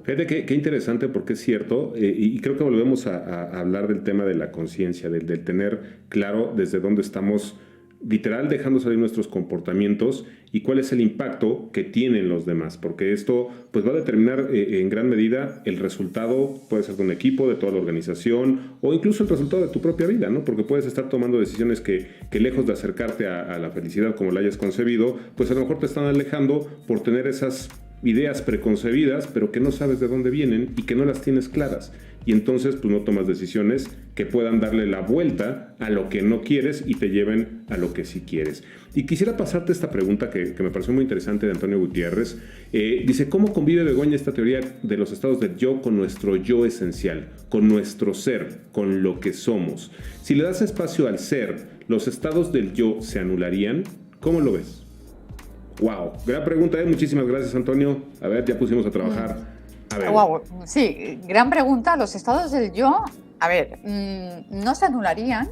Fíjate qué interesante porque es cierto, y creo que volvemos a hablar del tema de la conciencia, del tener claro desde dónde estamos literal dejando salir nuestros comportamientos y cuál es el impacto que tienen los demás, porque esto pues va a determinar en gran medida el resultado, puede ser de un equipo, de toda la organización o incluso el resultado de tu propia vida, ¿no? Porque puedes estar tomando decisiones que lejos de acercarte a la felicidad como la hayas concebido, pues a lo mejor te están alejando por tener esas ideas preconcebidas, pero que no sabes de dónde vienen y que no las tienes claras. Y entonces pues no tomas decisiones que puedan darle la vuelta a lo que no quieres y te lleven a lo que sí quieres. Y quisiera pasarte esta pregunta que me pareció muy interesante de Antonio Gutiérrez. Dice, ¿cómo convive Begoña esta teoría de los estados del yo con nuestro yo esencial, con nuestro ser, con lo que somos? Si le das espacio al ser, ¿los estados del yo se anularían? ¿Cómo lo ves? Wow, gran pregunta, muchísimas gracias, Antonio. A ver, ya pusimos a trabajar. A ver. Wow, sí, gran pregunta. Los estados del yo, a ver, no se anularían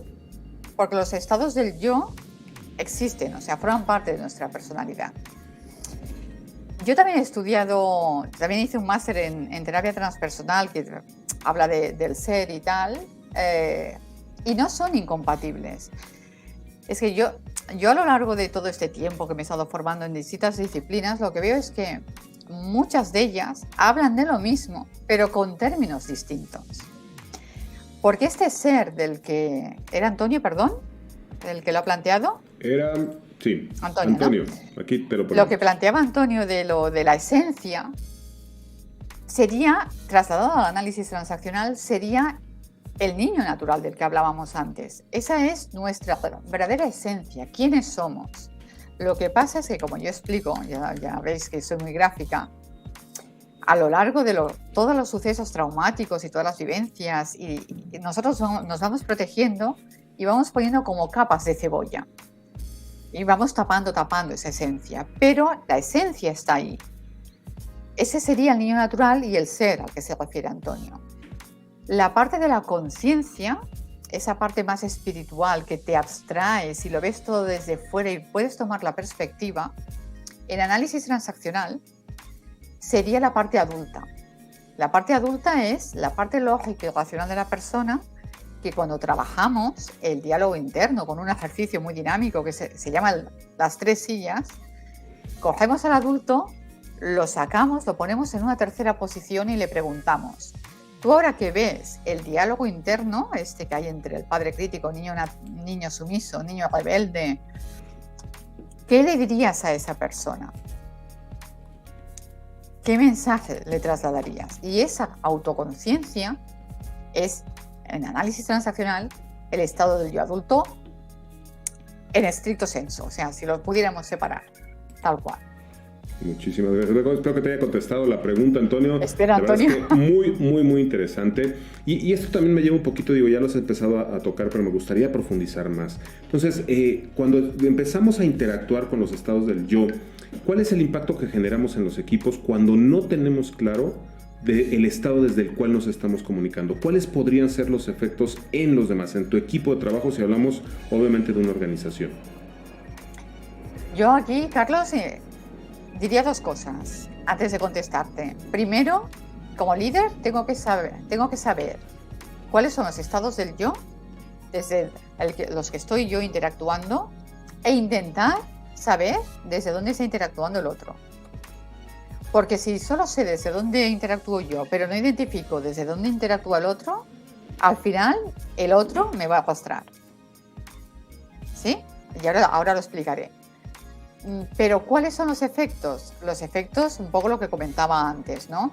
porque los estados del yo existen, o sea, forman parte de nuestra personalidad. Yo también he estudiado, también hice un máster en terapia transpersonal que habla del ser y tal, y no son incompatibles. Es que yo a lo largo de todo este tiempo que me he estado formando en distintas disciplinas, lo que veo es que muchas de ellas hablan de lo mismo, pero con términos distintos. Porque este ser del que era Antonio, perdón, el que lo ha planteado. Era, sí, Antonio, ¿no? Aquí te lo pongo. Lo que planteaba Antonio de la esencia sería, trasladado al análisis transaccional, sería el niño natural del que hablábamos antes. Esa es nuestra verdadera esencia, quiénes somos. Lo que pasa es que, como yo explico, ya veis que soy muy gráfica, a lo largo de todos los sucesos traumáticos y todas las vivencias, y nosotros nos vamos protegiendo y vamos poniendo como capas de cebolla. Y vamos tapando esa esencia. Pero la esencia está ahí. Ese sería el niño natural y el ser al que se refiere Antonio. La parte de la conciencia, esa parte más espiritual que te abstraes y lo ves todo desde fuera y puedes tomar la perspectiva, en análisis transaccional sería la parte adulta. La parte adulta es la parte lógica y racional de la persona que cuando trabajamos el diálogo interno con un ejercicio muy dinámico que se llama las 3 sillas, cogemos al adulto, lo sacamos, lo ponemos en una tercera posición y le preguntamos: tú ahora que ves el diálogo interno, que hay entre el padre crítico, niño sumiso, niño rebelde, ¿qué le dirías a esa persona? ¿Qué mensaje le trasladarías? Y esa autoconciencia es, en análisis transaccional, el estado del yo adulto en estricto senso, o sea, si lo pudiéramos separar, tal cual. Muchísimas gracias. Espero que te haya contestado la pregunta, Antonio. Espera, La verdad Antonio. es que muy interesante. Y esto también me lleva un poquito, digo, ya lo has empezado a tocar, pero me gustaría profundizar más. Entonces, cuando empezamos a interactuar con los estados del yo, ¿cuál es el impacto que generamos en los equipos cuando no tenemos claro el estado desde el cual nos estamos comunicando? ¿Cuáles podrían ser los efectos en los demás, en tu equipo de trabajo, si hablamos obviamente de una organización? Yo aquí, Carlos, diría dos cosas antes de contestarte. Primero, como líder, tengo que saber cuáles son los estados del yo, desde los que estoy yo interactuando, e intentar saber desde dónde está interactuando el otro. Porque si solo sé desde dónde interactúo yo, pero no identifico desde dónde interactúa el otro, al final el otro me va a postrar. ¿Sí? Y ahora lo explicaré. Pero ¿cuáles son los efectos? Los efectos, un poco lo que comentaba antes, ¿no?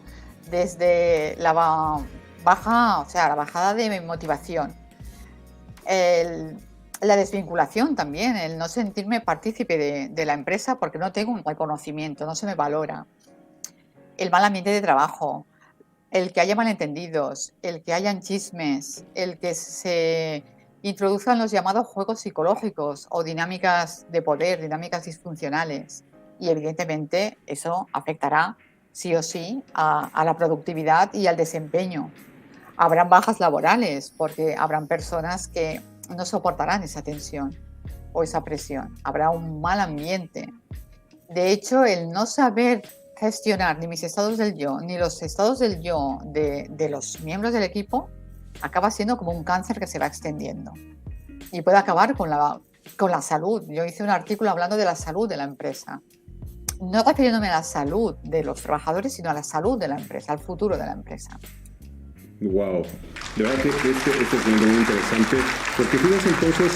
Desde la bajada de motivación, la desvinculación también, el no sentirme partícipe de la empresa porque no tengo un reconocimiento, no se me valora, el mal ambiente de trabajo, el que haya malentendidos, el que hayan chismes, el que se introduzcan los llamados juegos psicológicos o dinámicas de poder, dinámicas disfuncionales. Y evidentemente eso afectará sí o sí a la productividad y al desempeño. Habrán bajas laborales porque habrán personas que no soportarán esa tensión o esa presión. Habrá un mal ambiente. De hecho, el no saber gestionar ni mis estados del yo, ni los estados del yo de los miembros del equipo, acaba siendo como un cáncer que se va extendiendo y puede acabar con la salud. Yo hice un artículo hablando de la salud de la empresa, no refiriéndome a la salud de los trabajadores, sino a la salud de la empresa, al futuro de la empresa. Wow, de verdad que este es muy interesante, porque fíjense entonces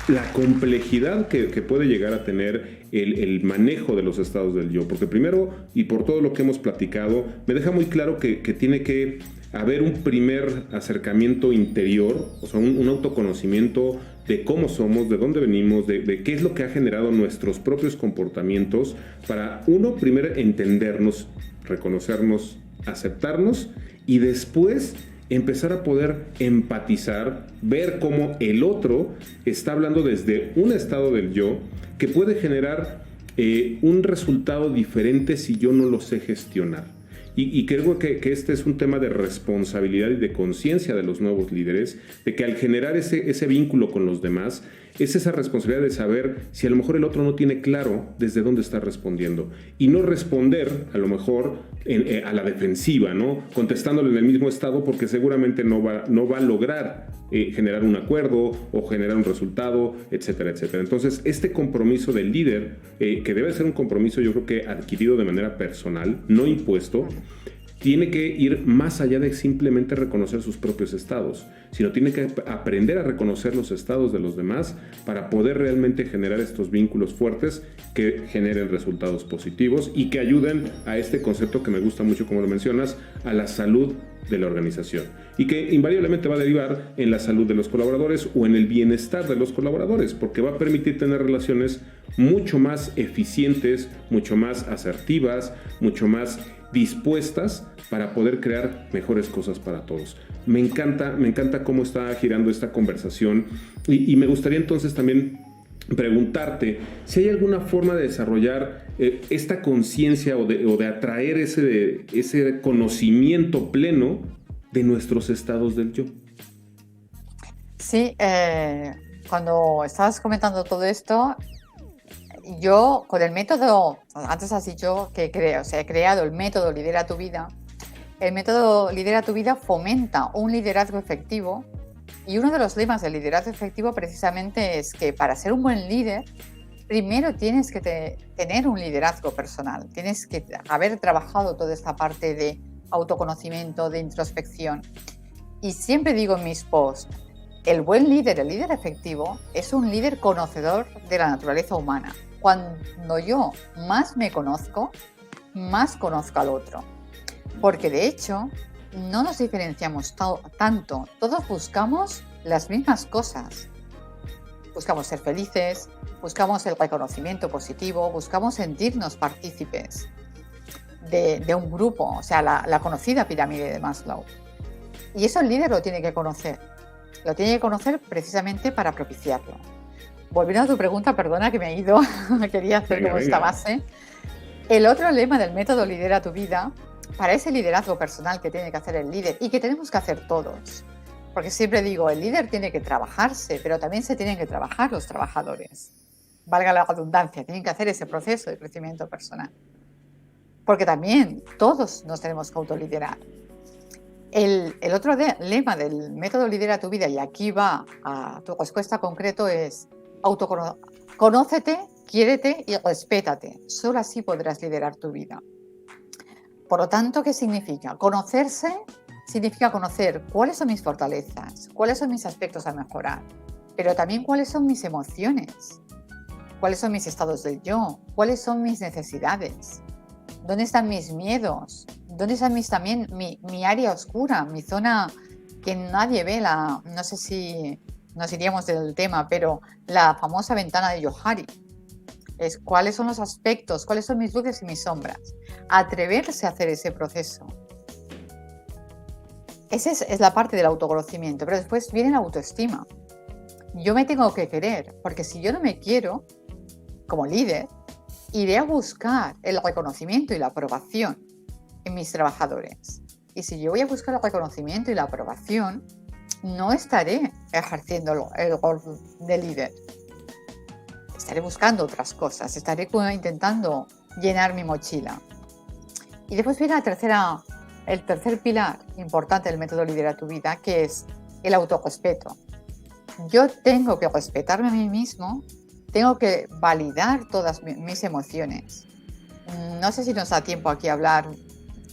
la complejidad que puede llegar a tener el manejo de los estados del yo, porque primero, y por todo lo que hemos platicado, me deja muy claro que tiene que haber un primer acercamiento interior, o sea, un autoconocimiento de cómo somos, de dónde venimos, de qué es lo que ha generado nuestros propios comportamientos, para uno, primero entendernos, reconocernos, aceptarnos, y después empezar a poder empatizar, ver cómo el otro está hablando desde un estado del yo que puede generar un resultado diferente si yo no lo sé gestionar. Y creo que este es un tema de responsabilidad y de conciencia de los nuevos líderes, de que al generar ese vínculo con los demás, es esa responsabilidad de saber si a lo mejor el otro no tiene claro desde dónde está respondiendo. Y no responder, a lo mejor, a la defensiva, ¿no? Contestándole en el mismo estado, porque seguramente no va a lograr generar un acuerdo o generar un resultado, etcétera, etcétera. Entonces, este compromiso del líder, que debe ser un compromiso, yo creo que adquirido de manera personal, no impuesto, tiene que ir más allá de simplemente reconocer sus propios estados, sino tiene que aprender a reconocer los estados de los demás para poder realmente generar estos vínculos fuertes que generen resultados positivos y que ayuden a este concepto que me gusta mucho, como lo mencionas, a la salud de la organización, y que invariablemente va a derivar en la salud de los colaboradores o en el bienestar de los colaboradores, porque va a permitir tener relaciones mucho más eficientes, mucho más asertivas, mucho más dispuestas para poder crear mejores cosas para todos. Me encanta cómo está girando esta conversación, y me gustaría entonces también preguntarte si hay alguna forma de desarrollar esta conciencia o de atraer ese conocimiento pleno de nuestros estados del yo. Sí, cuando estabas comentando todo esto, yo con el método, antes has dicho que he creado el método Lidera tu Vida. El método Lidera tu Vida fomenta un liderazgo efectivo, y uno de los lemas del liderazgo efectivo precisamente es que para ser un buen líder, primero tienes que tener un liderazgo personal, tienes que haber trabajado toda esta parte de autoconocimiento, de introspección. Y siempre digo en mis posts, el buen líder, el líder efectivo, es un líder conocedor de la naturaleza humana. Cuando yo más me conozco, más conozco al otro. Porque de hecho, no nos diferenciamos tanto. Todos buscamos las mismas cosas. Buscamos ser felices, buscamos el reconocimiento positivo, buscamos sentirnos partícipes de un grupo, o sea, la conocida pirámide de Maslow. Y eso el líder lo tiene que conocer. Lo tiene que conocer precisamente para propiciarlo. Volviendo a tu pregunta, perdona que me he ido, quería hacer como esta base. El otro lema del método Lidera tu vida, para ese liderazgo personal que tiene que hacer el líder y que tenemos que hacer todos, porque siempre digo, el líder tiene que trabajarse, pero también se tienen que trabajar los trabajadores. Valga la redundancia, tienen que hacer ese proceso de crecimiento personal. Porque también todos nos tenemos que autoliderar. El otro lema del método Lidera tu vida, y aquí va a tu respuesta concreto, es conócete, quiérete y respétate. Solo así podrás liderar tu vida. Por lo tanto, ¿qué significa? Conocerse significa conocer cuáles son mis fortalezas, cuáles son mis aspectos a mejorar, pero también cuáles son mis emociones, cuáles son mis estados del yo, cuáles son mis necesidades, dónde están mis miedos, dónde están también mi área oscura, mi zona que nadie ve, no sé si nos iríamos del tema, pero la famosa ventana de Johari. Es cuáles son los aspectos, cuáles son mis luces y mis sombras. Atreverse a hacer ese proceso. Esa es la parte del autoconocimiento, pero después viene la autoestima. Yo me tengo que querer, porque si yo no me quiero, como líder, iré a buscar el reconocimiento y la aprobación en mis trabajadores. Y si yo voy a buscar el reconocimiento y la aprobación, no estaré ejerciendo el rol de líder. Estaré buscando otras cosas, estaré intentando llenar mi mochila. Y después viene el tercer pilar importante del método Lidera tu vida, que es el autorrespeto. Yo tengo que respetarme a mí mismo, tengo que validar todas mis emociones. No sé si nos da tiempo aquí a hablar,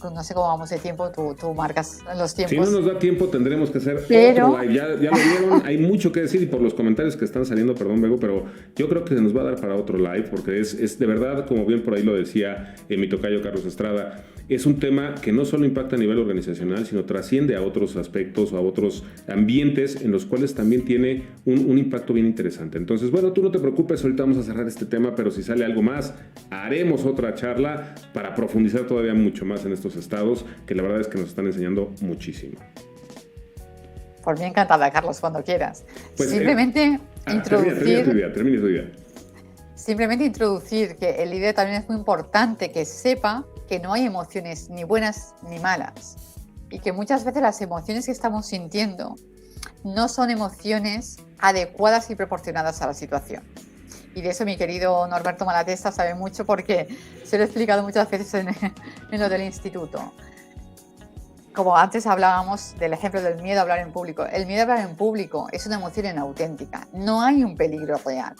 no sé cómo vamos de tiempo, tú marcas los tiempos. Si no nos da tiempo, tendremos que hacer otro live. Ya lo vieron, hay mucho que decir y por los comentarios que están saliendo, perdón, Bego, pero yo creo que se nos va a dar para otro live porque es de verdad, como bien por ahí lo decía mi tocayo Carlos Estrada, es un tema que no solo impacta a nivel organizacional, sino trasciende a otros aspectos o a otros ambientes en los cuales también tiene un impacto bien interesante. Entonces, bueno, tú no te preocupes, ahorita vamos a cerrar este tema, pero si sale algo más, haremos otra charla para profundizar todavía mucho más en estos estados, que la verdad es que nos están enseñando muchísimo. Por mí encantada, Carlos, cuando quieras. Pues, simplemente introducir... Termina tu idea. Simplemente introducir que el líder también es muy importante que sepa que no hay emociones ni buenas ni malas y que muchas veces las emociones que estamos sintiendo no son emociones adecuadas y proporcionadas a la situación. Y de eso mi querido Norberto Malatesta sabe mucho porque se lo he explicado muchas veces en lo del instituto. Como antes hablábamos del ejemplo del miedo a hablar en público. El miedo a hablar en público es una emoción inauténtica, no hay un peligro real.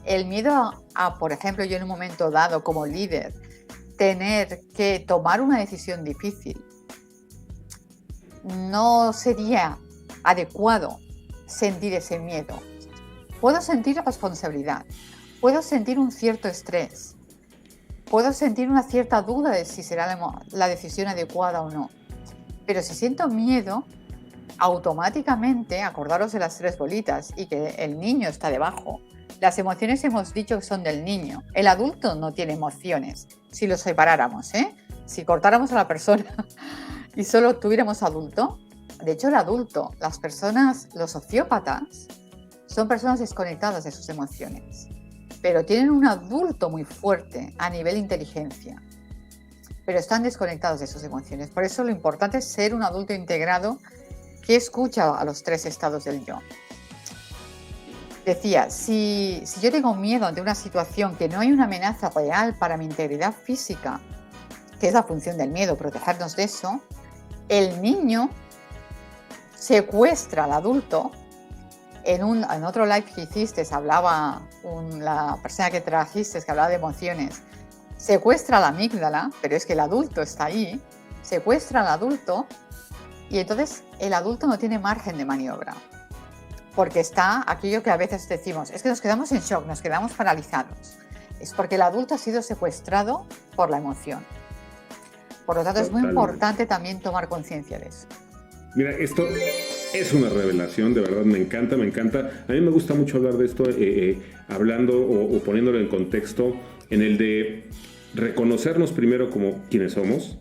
El miedo a, por ejemplo, yo en un momento dado como líder, tener que tomar una decisión difícil, no sería adecuado sentir ese miedo. Puedo sentir responsabilidad, puedo sentir un cierto estrés, puedo sentir una cierta duda de si será la decisión adecuada o no. Pero si siento miedo, automáticamente, acordaros de las 3 bolitas y que el niño está debajo. Las emociones hemos dicho que son del niño. El adulto no tiene emociones. Si los separáramos, si cortáramos a la persona y solo tuviéramos adulto. De hecho, el adulto, las personas, los sociópatas, son personas desconectadas de sus emociones. Pero tienen un adulto muy fuerte a nivel inteligencia. Pero están desconectados de sus emociones. Por eso lo importante es ser un adulto integrado que escucha a los 3 estados del yo. Decía, si yo tengo miedo ante una situación que no hay una amenaza real para mi integridad física, que es la función del miedo, protegernos de eso, el niño secuestra al adulto. En otro live que hiciste, hablaba la persona que trajiste, que hablaba de emociones, secuestra la amígdala, pero es que el adulto está ahí, secuestra al adulto y entonces el adulto no tiene margen de maniobra. Porque está aquello que a veces decimos, es que nos quedamos en shock, nos quedamos paralizados. Es porque el adulto ha sido secuestrado por la emoción. Por lo tanto, es muy importante también tomar conciencia de eso. Mira, esto es una revelación, de verdad me encanta, me encanta. A mí me gusta mucho hablar de esto, hablando o poniéndolo en contexto, en el de reconocernos primero como quienes somos,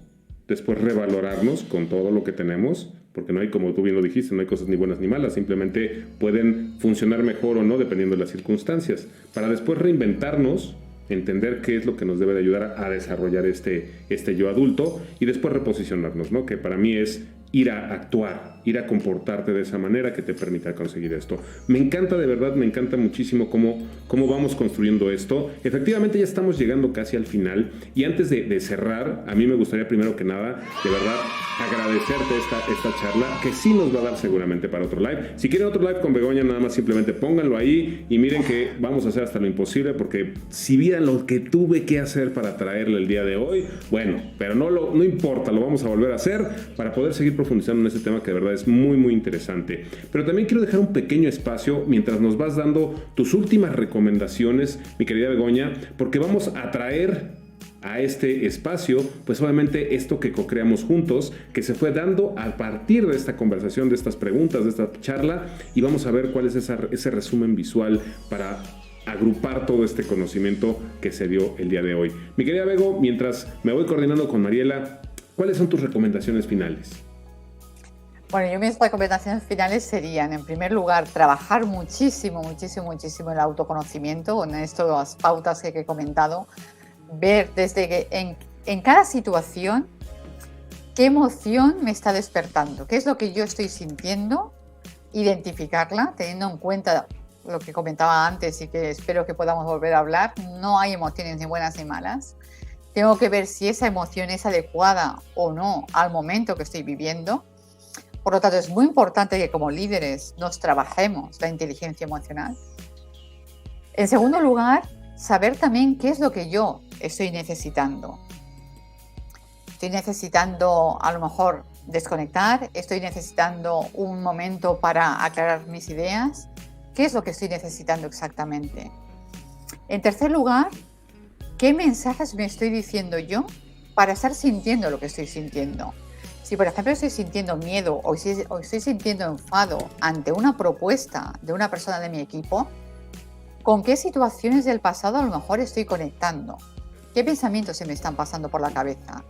después revalorarnos con todo lo que tenemos, porque no hay, como tú bien lo dijiste, no hay cosas ni buenas ni malas, simplemente pueden funcionar mejor o no dependiendo de las circunstancias, para después reinventarnos, entender qué es lo que nos debe de ayudar a desarrollar este yo adulto y después reposicionarnos, ¿no? Que para mí es ir a actuar, ir a comportarte de esa manera que te permita conseguir esto. Me encanta, de verdad, me encanta muchísimo cómo vamos construyendo esto. Efectivamente ya estamos llegando casi al final y antes de cerrar, a mí me gustaría primero que nada, de verdad, agradecerte esta charla, que sí nos va a dar seguramente para otro live. Si quieren otro live con Begoña, nada más simplemente pónganlo ahí y miren que vamos a hacer hasta lo imposible, porque si vieran lo que tuve que hacer para traerle el día de hoy, bueno, pero no importa, lo vamos a volver a hacer para poder seguir profundizando en este tema que de verdad es muy, muy interesante. Pero también quiero dejar un pequeño espacio mientras nos vas dando tus últimas recomendaciones, mi querida Begoña, porque vamos a traer a este espacio, pues obviamente esto que co-creamos juntos, que se fue dando a partir de esta conversación, de estas preguntas, de esta charla, y vamos a ver cuál es ese resumen visual para agrupar todo este conocimiento que se dio el día de hoy. Mi querida Bego, mientras me voy coordinando con Mariela, ¿cuáles son tus recomendaciones finales? Bueno, mis recomendaciones finales serían, en primer lugar, trabajar muchísimo el autoconocimiento con estas pautas que he comentado, ver desde que en cada situación qué emoción me está despertando, qué es lo que yo estoy sintiendo, identificarla, teniendo en cuenta lo que comentaba antes y que espero que podamos volver a hablar. No hay emociones ni buenas ni malas. Tengo que ver si esa emoción es adecuada o no al momento que estoy viviendo. Por lo tanto, es muy importante que como líderes nos trabajemos la inteligencia emocional. En segundo lugar, saber también qué es lo que yo estoy necesitando. Estoy necesitando a lo mejor desconectar, estoy necesitando un momento para aclarar mis ideas. ¿Qué es lo que estoy necesitando exactamente? En tercer lugar, ¿qué mensajes me estoy diciendo yo para estar sintiendo lo que estoy sintiendo? Si, por ejemplo, estoy sintiendo miedo o estoy sintiendo enfado ante una propuesta de una persona de mi equipo, ¿con qué situaciones del pasado a lo mejor estoy conectando? ¿Qué pensamientos se me están pasando por la cabeza?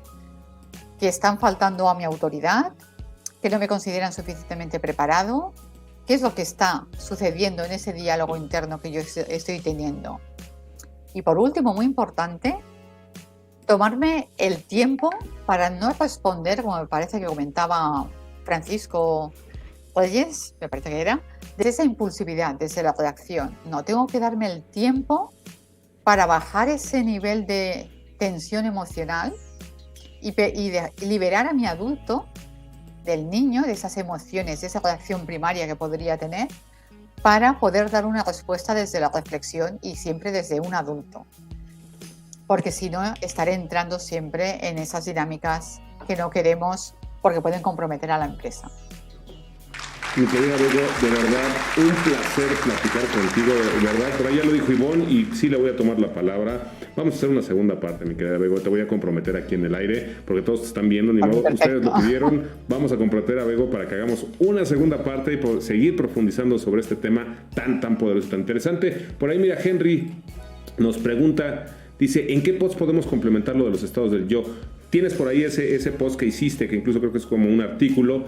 ¿Que están faltando a mi autoridad? ¿Que no me consideran suficientemente preparado? ¿Qué es lo que está sucediendo en ese diálogo interno que yo estoy teniendo? Y por último, muy importante, tomarme el tiempo para no responder, como me parece que comentaba Francisco Reyes, me parece que era, de esa impulsividad, desde la reacción. No, tengo que darme el tiempo para bajar ese nivel de tensión emocional y liberar a mi adulto del niño, de esas emociones, de esa reacción primaria que podría tener, para poder dar una respuesta desde la reflexión y siempre desde un adulto. Porque si no, estaré entrando siempre en esas dinámicas que no queremos porque pueden comprometer a la empresa. Mi querida Bego, de verdad, un placer platicar contigo, de verdad, pero ya lo dijo Ivonne y sí le voy a tomar la palabra. Vamos a hacer una segunda parte, mi querida Bego, te voy a comprometer aquí en el aire, porque todos te están viendo, ni modo, ustedes lo pidieron, vamos a comprometer a Bego para que hagamos una segunda parte y seguir profundizando sobre este tema tan poderoso, tan interesante. Por ahí, mira, Henry nos pregunta, dice, ¿en qué post podemos complementar lo de los estados del yo? Tienes por ahí ese post que hiciste, que incluso creo que es como un artículo.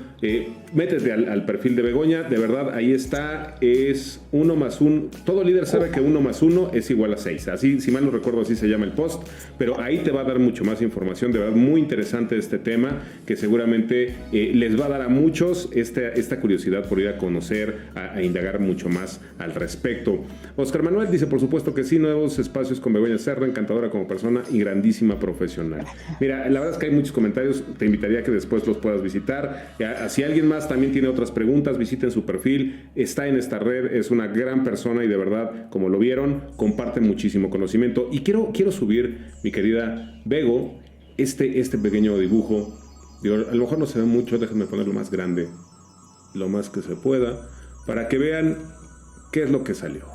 Métete al perfil de Begoña. De verdad, ahí está. Es 1 más 1. Todo líder sabe que 1 más 1 es igual a 6. Así, si mal no recuerdo, así se llama el post. Pero ahí te va a dar mucho más información. De verdad, muy interesante este tema, que seguramente les va a dar a muchos esta curiosidad por ir a conocer, a indagar mucho más al respecto. Oscar Manuel dice, por supuesto que sí, nuevos espacios con Begoña Serra, encantadora como persona y grandísima profesional. Mira, la verdad es que hay muchos comentarios, te invitaría a que después los puedas visitar. Si alguien más también tiene otras preguntas, visiten su perfil, está en esta red, es una gran persona y de verdad, como lo vieron, comparte muchísimo conocimiento. Y quiero subir, mi querida Bego, este pequeño dibujo. Digo, a lo mejor no se ve mucho, déjenme ponerlo más grande, lo más que se pueda, para que vean qué es lo que salió.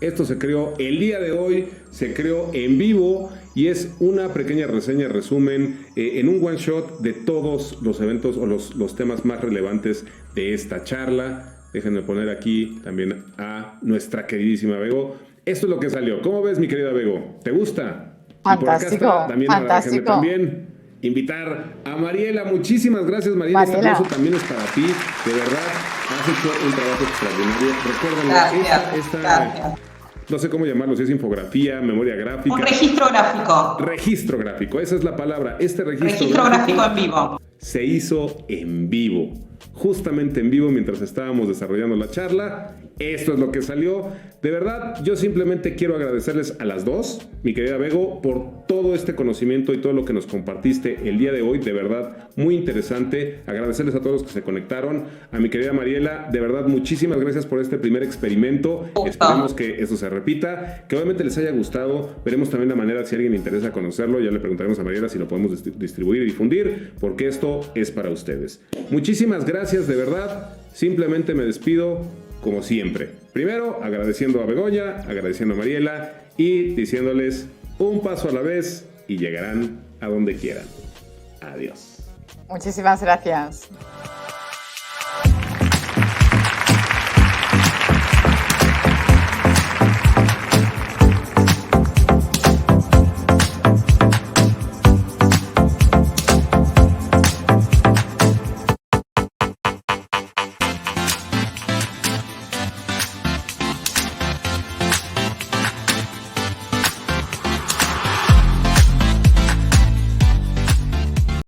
Esto se creó el día de hoy, se creó en vivo y es una pequeña reseña, resumen, en un one shot de todos los eventos o los temas más relevantes de esta charla. Déjenme poner aquí también a nuestra queridísima Bego. Esto es lo que salió. ¿Cómo ves, mi querida Bego? ¿Te gusta? Fantástico, Y por acá está también fantástico. también invitar a Mariela. Muchísimas gracias, Mariela. Este Mariela. aplauso también es para ti. De verdad, has hecho un trabajo extraordinario. Recuerden, Gracias. no sé cómo llamarlo, si es infografía, memoria gráfica. Un registro gráfico. Registro gráfico, esa es la palabra. Este Registro gráfico en vivo. se hizo en vivo, justamente en vivo mientras estábamos desarrollando la charla. Esto es lo que salió. De verdad, yo simplemente quiero agradecerles a las dos, mi querida Bego, por todo este conocimiento y todo lo que nos compartiste el día de hoy. De verdad, muy interesante. Agradecerles a todos los que se conectaron. A mi querida Mariela, de verdad, muchísimas gracias por este primer experimento. Esperemos que eso se repita, que obviamente les haya gustado. Veremos también la manera, si a alguien le interesa conocerlo, ya le preguntaremos a Mariela si lo podemos distribuir y difundir, porque esto es para ustedes. Muchísimas gracias, de verdad. Simplemente me despido como siempre. Primero, agradeciendo a Begoña, agradeciendo a Mariela y diciéndoles un paso a la vez y llegarán a donde quieran. Adiós. Muchísimas gracias.